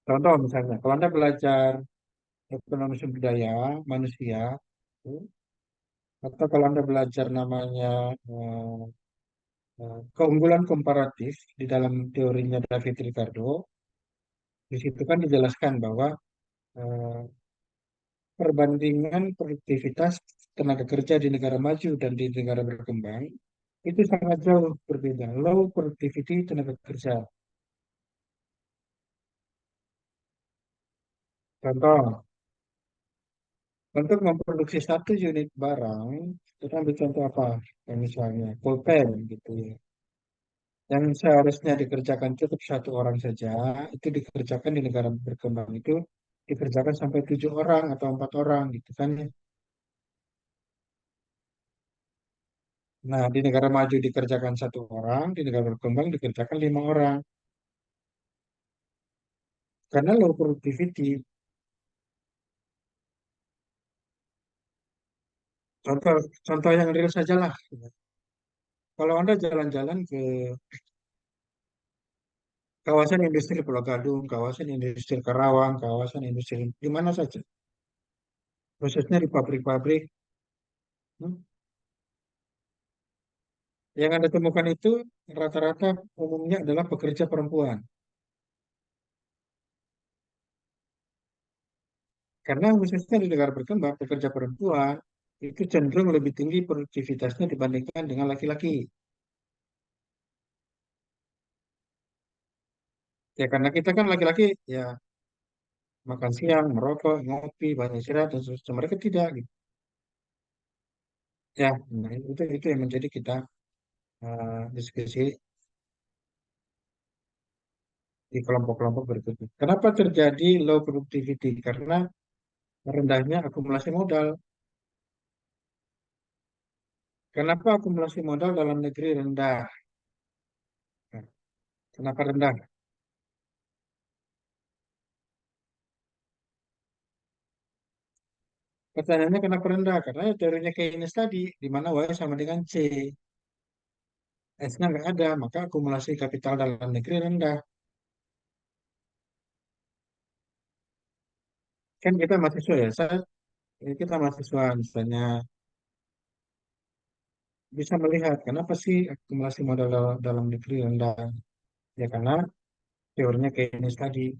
Contoh misalnya, kalau Anda belajar ekonomi sumber daya manusia, atau kalau Anda belajar namanya eh, keunggulan komparatif di dalam teorinya David Ricardo, di situ kan dijelaskan bahwa eh, perbandingan produktivitas tenaga kerja di negara maju dan di negara berkembang itu sangat jauh berbeda. Low productivity tenaga kerja. Contoh, untuk memproduksi 1 unit barang, kita ambil contoh apa? Kayak misalnya pulpen gitu ya. Yang seharusnya dikerjakan cukup 1 orang saja, itu dikerjakan di negara berkembang itu dikerjakan sampai 7 orang atau 4 orang gitu kan ya. Nah, di negara maju dikerjakan 1 orang, di negara berkembang dikerjakan 5 orang. Karena low productivity. Contoh, contoh yang real saja lah. Kalau Anda jalan-jalan ke kawasan industri Pulau Gadung, kawasan industri Karawang, kawasan industri di mana saja, khususnya di pabrik-pabrik, hmm, yang Anda temukan itu rata-rata umumnya adalah pekerja perempuan. Karena khususnya di negara berkembang, pekerja perempuan itu cenderung lebih tinggi produktivitasnya dibandingkan dengan laki-laki. Ya karena kita kan laki-laki ya makan siang, merokok, ngopi, banyak istirahat dan seterusnya. Mereka tidak gitu. Ya, nah, itu yang menjadi kita diskusi di kelompok-kelompok berikutnya. Kenapa terjadi low productivity? Karena rendahnya akumulasi modal. Kenapa akumulasi modal dalam negeri rendah? Nah, kenapa rendah? Pertanyaannya kenapa rendah? Karena ya teorinya Keynes tadi, di mana Y sama dengan C. S-nya nggak ada, maka akumulasi kapital dalam negeri rendah. kan kita mahasiswa ya, kita mahasiswa misalnya bisa melihat kenapa sih akumulasi modal dalam negeri rendah. Ya karena teorinya Keynes tadi.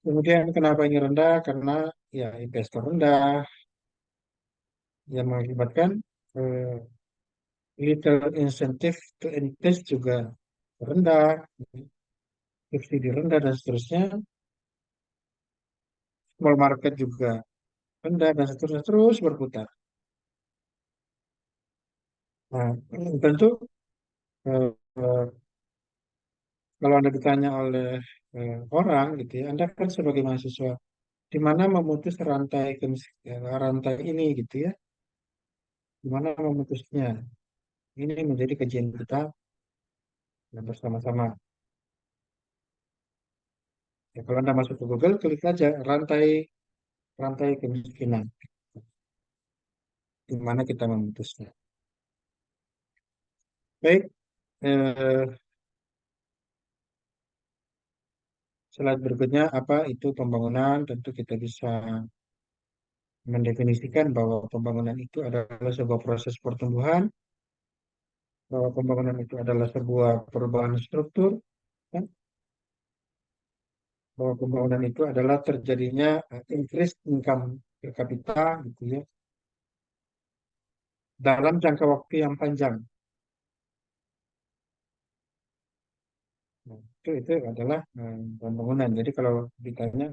Kemudian kenapa ini rendah? Karena ya investor rendah yang mengakibatkan eh, little incentive to invest juga rendah, subsidi rendah dan seterusnya, small market juga rendah dan seterusnya terus berputar. Nah, tentu eh, eh, kalau Anda ditanya oleh orang gitu ya, Anda kan sebagai mahasiswa di mana memutus rantai ini gitu ya, di mana memutusnya. Ini menjadi kajian kita bersama-sama. Ya, kalau Anda masuk ke Google, klik aja rantai rantai kemiskinan, di mana kita memutusnya. Baik, eh, slide berikutnya apa itu pembangunan? Tentu kita bisa mendefinisikan bahwa pembangunan itu adalah sebuah proses pertumbuhan, bahwa pembangunan itu adalah sebuah perubahan struktur, kan? Bahwa pembangunan itu adalah terjadinya increase income per kapita gitu ya dalam jangka waktu yang panjang. Nah, itu adalah pembangunan. Jadi kalau ditanya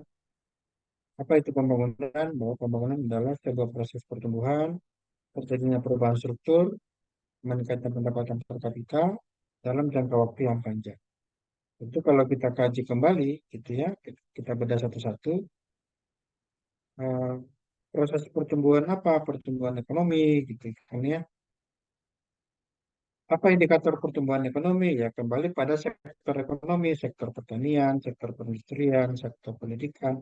apa itu pembangunan, bahwa pembangunan adalah sebuah proses pertumbuhan, terjadinya perubahan struktur, meningkatkan pendapatan per kapita dalam jangka waktu yang panjang. Itu kalau kita kaji kembali, gitu ya, kita bedah satu-satu, eh, proses pertumbuhan apa? Pertumbuhan ekonomi, gitu kan ya. Apa indikator pertumbuhan ekonomi? Ya kembali pada sektor ekonomi, sektor pertanian, sektor perindustrian, sektor pendidikan,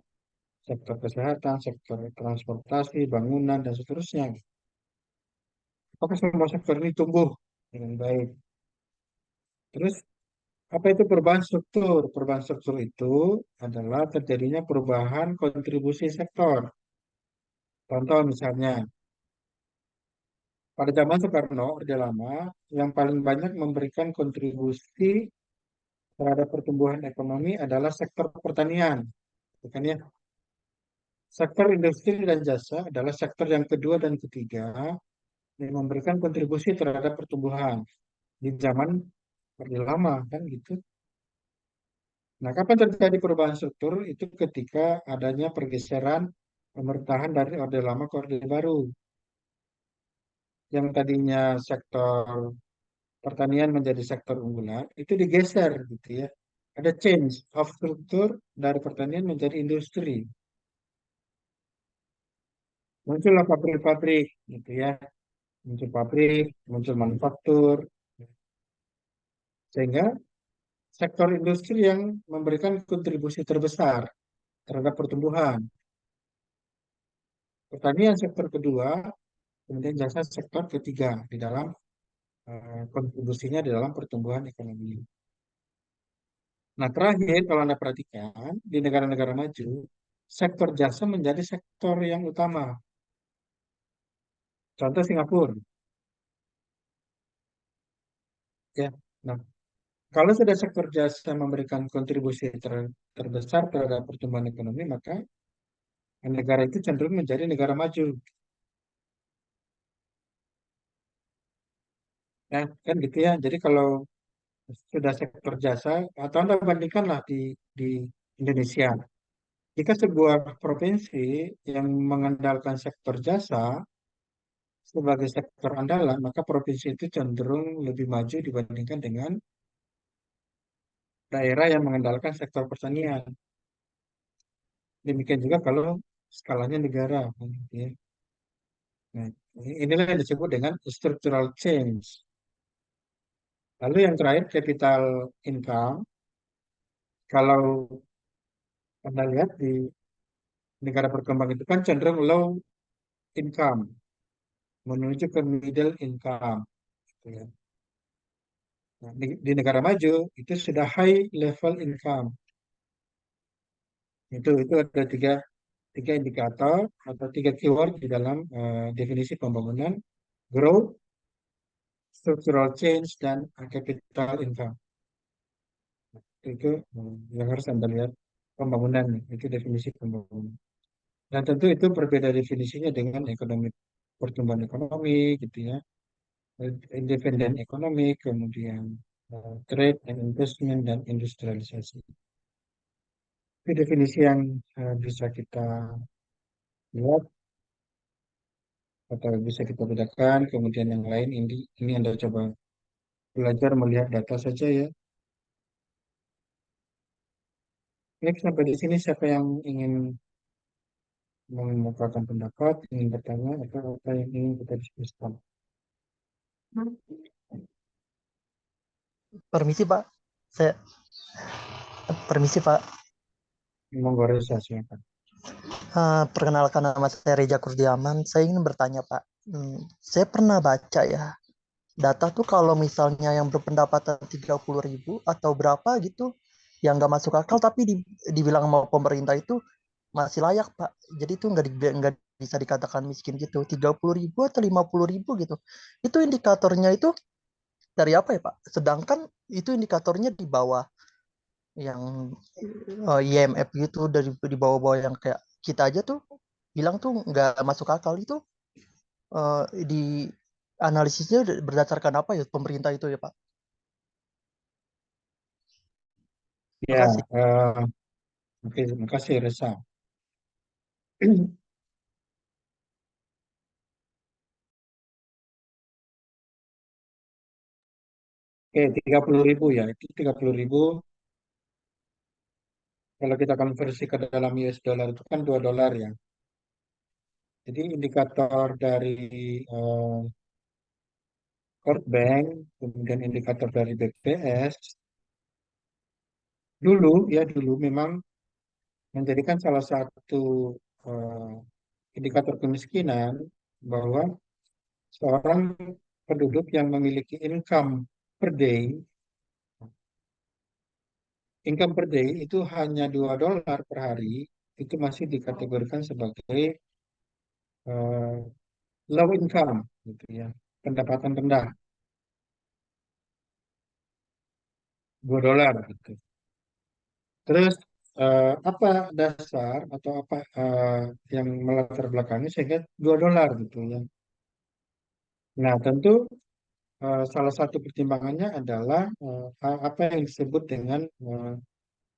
sektor kesehatan, sektor transportasi, bangunan, dan seterusnya. Apakah semua sektor ini tumbuh dengan baik? Terus, apa itu perubahan struktur? Perubahan struktur itu adalah terjadinya perubahan kontribusi sektor. Contoh misalnya, pada zaman Soekarno, Orde Lama, yang paling banyak memberikan kontribusi terhadap pertumbuhan ekonomi adalah sektor pertanian. Bukan ya? Sektor industri dan jasa adalah sektor yang kedua dan ketiga yang memberikan kontribusi terhadap pertumbuhan di zaman Orde Lama, kan gitu. Nah, kapan terjadi perubahan struktur? Itu ketika adanya pergeseran pemerintahan dari Orde Lama ke Orde Baru. Yang tadinya sektor pertanian menjadi sektor unggulan, itu digeser gitu ya. Ada change of struktur dari pertanian menjadi industri. Muncullah pabrik-pabrik gitu ya. Muncul pabrik, muncul manufaktur. Sehingga sektor industri yang memberikan kontribusi terbesar terhadap pertumbuhan. Pertanian sektor kedua, kemudian jasa sektor ketiga di dalam kontribusinya di dalam pertumbuhan ekonomi. Nah, terakhir kalau Anda perhatikan di negara-negara maju, sektor jasa menjadi sektor yang utama. Contoh Singapura, ya. Nah, kalau sudah sektor jasa memberikan kontribusi terbesar terhadap pertumbuhan ekonomi, maka negara itu cenderung menjadi negara maju. Ya, kan gitu ya. Jadi kalau sudah sektor jasa, atau Anda bandingkanlah di Indonesia. Jika sebuah provinsi yang mengandalkan sektor jasa sebagai sektor andalan, maka provinsi itu cenderung lebih maju dibandingkan dengan daerah yang mengandalkan sektor pertanian. Demikian juga kalau skalanya negara, kan gitu ya. Nah, inilah yang disebut dengan structural change. Lalu yang terakhir, capital income. Kalau Anda lihat di negara berkembang itu kan cenderung low income menuju ke middle income, gitu ya. Nah, di negara maju itu sudah high level income. Itu ada tiga indikator atau tiga keyword di dalam definisi pembangunan: growth, structural change, dan capital income. Itu yang harus Anda lihat pembangunan, itu definisi pembangunan. Dan tentu itu berbeda definisinya dengan ekonomi, pertumbuhan ekonomi gitu ya, independen ekonomi, kemudian trade and investment, dan industrialisasi. Itu definisi yang bisa kita lihat atau bisa kita bedakan. Kemudian yang lain ini Anda coba belajar melihat data saja ya. Baik, sampai di sini siapa yang ingin mengemukakan pendapat, ingin bertanya, atau apa yang ingin kita diskusikan? Permisi Pak, saya permisi Pak. Monggo Reza, silakan. Perkenalkan nama saya Reja Kurdiaman. Saya ingin bertanya Pak. Saya pernah baca ya, data tuh kalau misalnya yang berpendapatan 30.000 atau berapa gitu, yang nggak masuk akal tapi dibilang sama pemerintah itu masih layak Pak. Jadi itu nggak bisa dikatakan miskin gitu. 30.000 atau 50.000 gitu. Itu indikatornya itu dari apa ya Pak? Sedangkan itu indikatornya di bawah yang IMF gitu, di bawah-bawah yang kayak kita aja tuh bilang tuh nggak masuk akal itu. Di analisisnya berdasarkan apa ya pemerintah itu ya Pak? Ya, Makasih. oke, terima kasih Reza. Oke, 30.000 ya, itu 30.000 kalau kita konversi ke dalam US dollar itu kan $2 ya. Jadi indikator dari eh, World Bank, kemudian indikator dari BPS, dulu memang menjadikan salah satu eh, indikator kemiskinan bahwa seorang penduduk yang memiliki income per day itu hanya $2 per hari, itu masih dikategorikan sebagai eh, low income, gitu ya, pendapatan rendah, $2 gitu. Terus apa dasar atau apa yang melatar belakangnya sehingga $2 gitu ya. Nah, tentu salah satu pertimbangannya adalah apa yang disebut dengan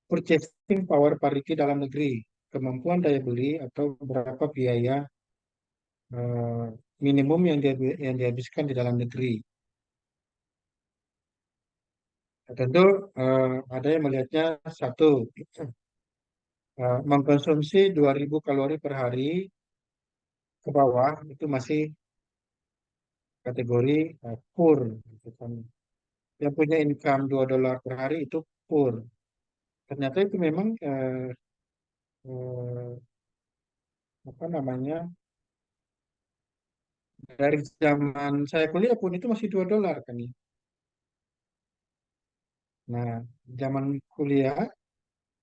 purchasing power parity dalam negeri, kemampuan daya beli atau berapa biaya eh, minimum yang dihabiskan di dalam negeri. Nah, tentu ada yang melihatnya satu, mengkonsumsi 2.000 kalori per hari ke bawah itu masih kategori poor, gitu kan. Yang punya income $2 per hari itu poor. Ternyata itu memang eh, apa namanya, dari zaman saya kuliah pun itu masih $2 kan ya. Nah, zaman kuliah,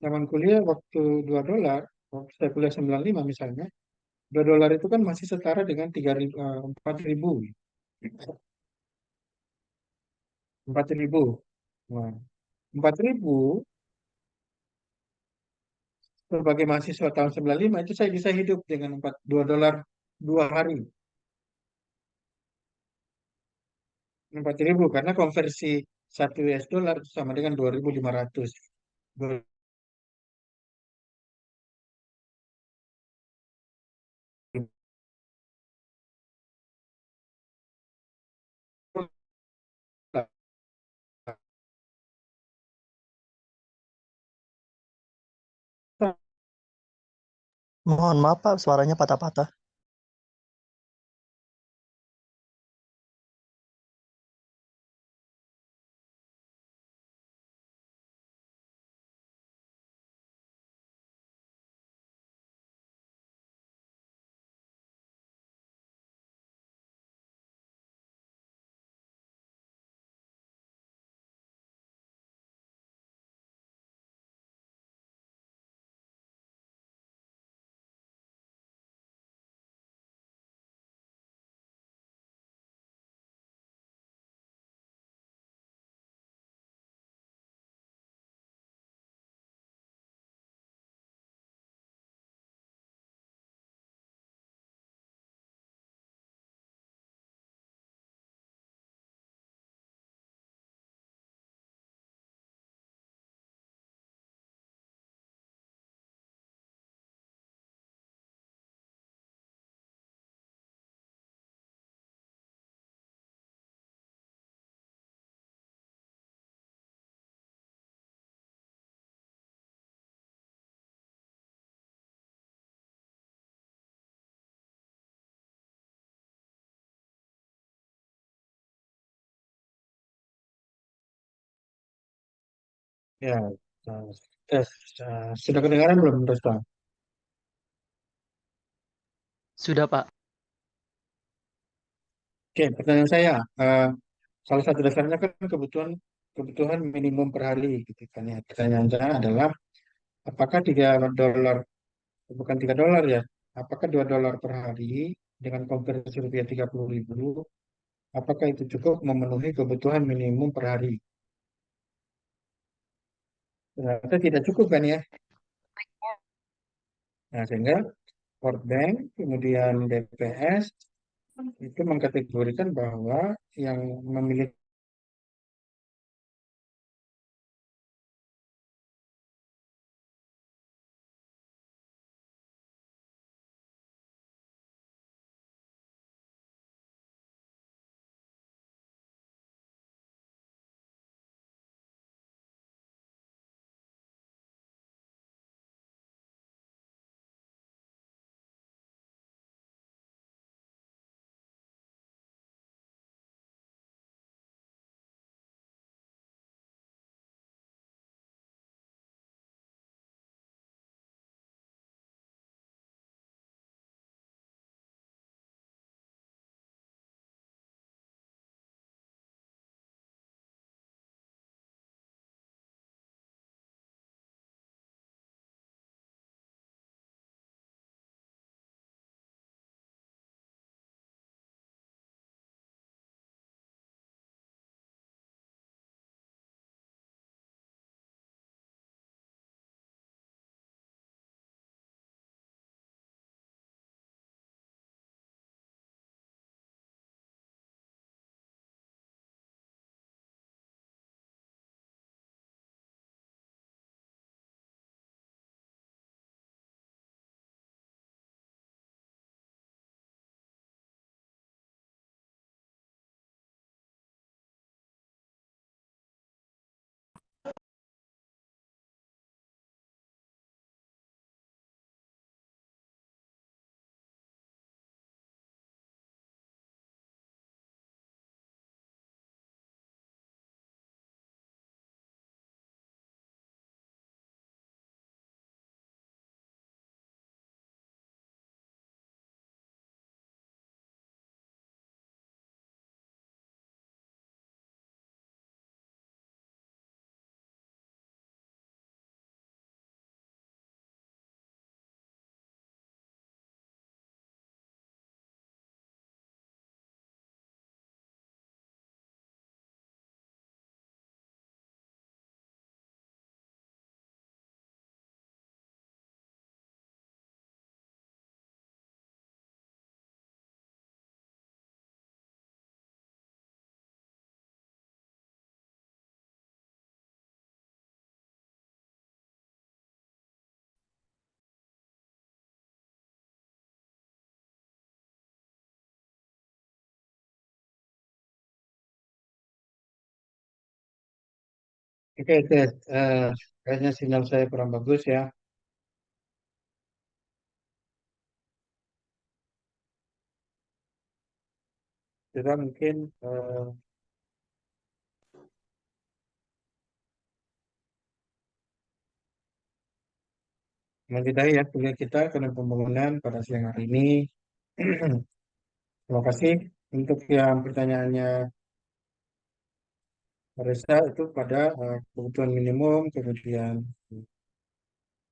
zaman kuliah waktu $2, waktu saya kuliah 95 misalnya, $2 itu kan masih setara dengan 3.000, 4.000, 4.000. Nah, 4.000 sebagai mahasiswa tahun 95 itu saya bisa hidup dengan $2 2 hari. 4.000 karena konversi 1 US dollar itu sama dengan 2.500. Mohon maaf Pak, suaranya patah-patah. Ya, eh, tes. Sudah kedengaran belum, Resta? Sudah, Pak. Oke, pertanyaan saya, salah satu dasarnya kan kebutuhan kebutuhan minimum per hari, gitu kan ya. Pertanyaan saya adalah, apakah $3, bukan $3 ya, apakah $2 per hari dengan konversi rupiah 30.000, apakah itu cukup memenuhi kebutuhan minimum per hari? Ternyata tidak cukup kan ya. Nah, sehingga World Bank, kemudian BPS, itu mengkategorikan bahwa yang memiliki oke, tes. Kayaknya sinyal saya kurang bagus ya. Kita mungkin menyudahi ya kuliah kita karena pembangunan pada siang hari ini. Terima kasih untuk yang pertanyaannya Reza itu pada kebutuhan minimum, kemudian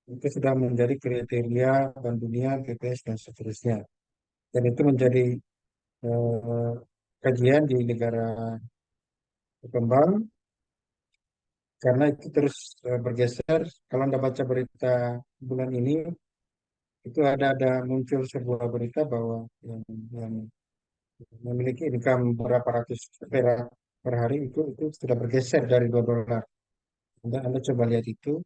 itu sudah menjadi kriteria Bank Dunia, BPS, dan seterusnya. Dan itu menjadi eh, kajian di negara berkembang karena itu terus bergeser. Kalau Anda baca berita bulan ini, itu ada muncul sebuah berita bahwa yang memiliki income berapa ratus perak per hari itu sudah bergeser dari $2. Anda coba lihat itu,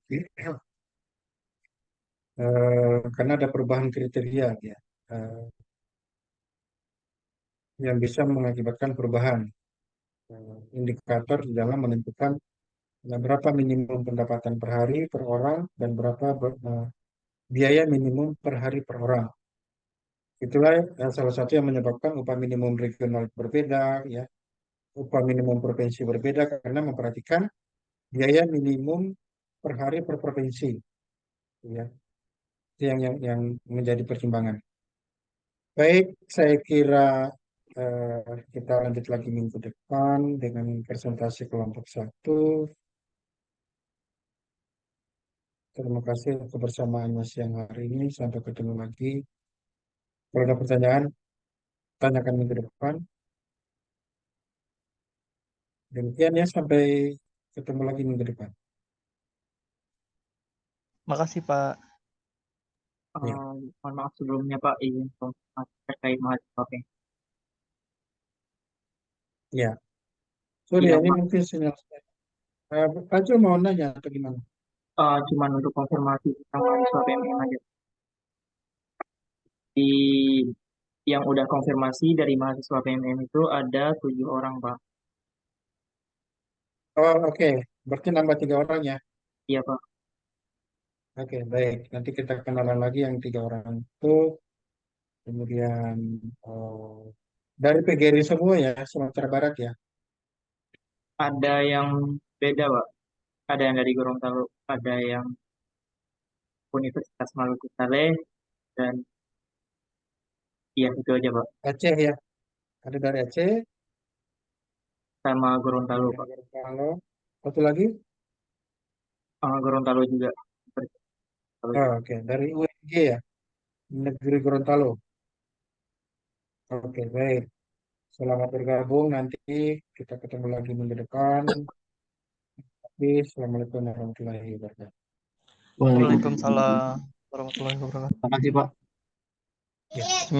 karena ada perubahan kriteria ya, eh, yang bisa mengakibatkan perubahan indikator di dalam menentukan berapa minimum pendapatan per hari per orang dan berapa biaya minimum per hari per orang. Itulah salah satu yang menyebabkan upah minimum regional berbeda, ya, upah minimum provinsi berbeda karena memperhatikan biaya minimum per hari per provinsi, ya. Itu yang menjadi pertimbangan. Baik, saya kira kita lanjut lagi minggu depan dengan presentasi kelompok 1. Terima kasih kebersamaannya siang hari ini. Sampai ketemu lagi. Kalau ada pertanyaan, tanyakan minggu depan. Demikian ya, sampai ketemu lagi minggu depan. Makasih Pak. Ya. Mohon maaf sebelumnya Pak, izin konfirmasi terkait mahasiswa PMM. Ya. Sorry, Iya, ini Pak. mungkin sinyal saya. Pak Jo mau nanya atau gimana? Cuman untuk konfirmasi tentang mahasiswa PMM aja. Di yang udah konfirmasi dari mahasiswa PMM itu ada 7 orang Pak. Oh, oke. Berarti nambah 3 orang ya? Iya Pak. Oke, baik. Nanti kita kenalan lagi yang 3 orang itu. Kemudian dari PGRI semua ya, Sumatera Barat ya. Ada yang beda Pak. Ada yang dari Gorontalo, ada yang Universitas Maluku Saleh, dan iya itu aja Pak. Aceh ya. Ada dari Aceh, Sama Gorontalo dari Pak. Gorontalo. Satu lagi? Gorontalo juga. Oh, oke. Dari UNG ya, Negeri Gorontalo. Oke, baik. Selamat bergabung. Nanti kita ketemu lagi minggu depan. Tapi Assalamualaikum warahmatullahi wabarakatuh. Waalaikumsalam warahmatullahi wabarakatuh. Terima kasih Pak. Ya.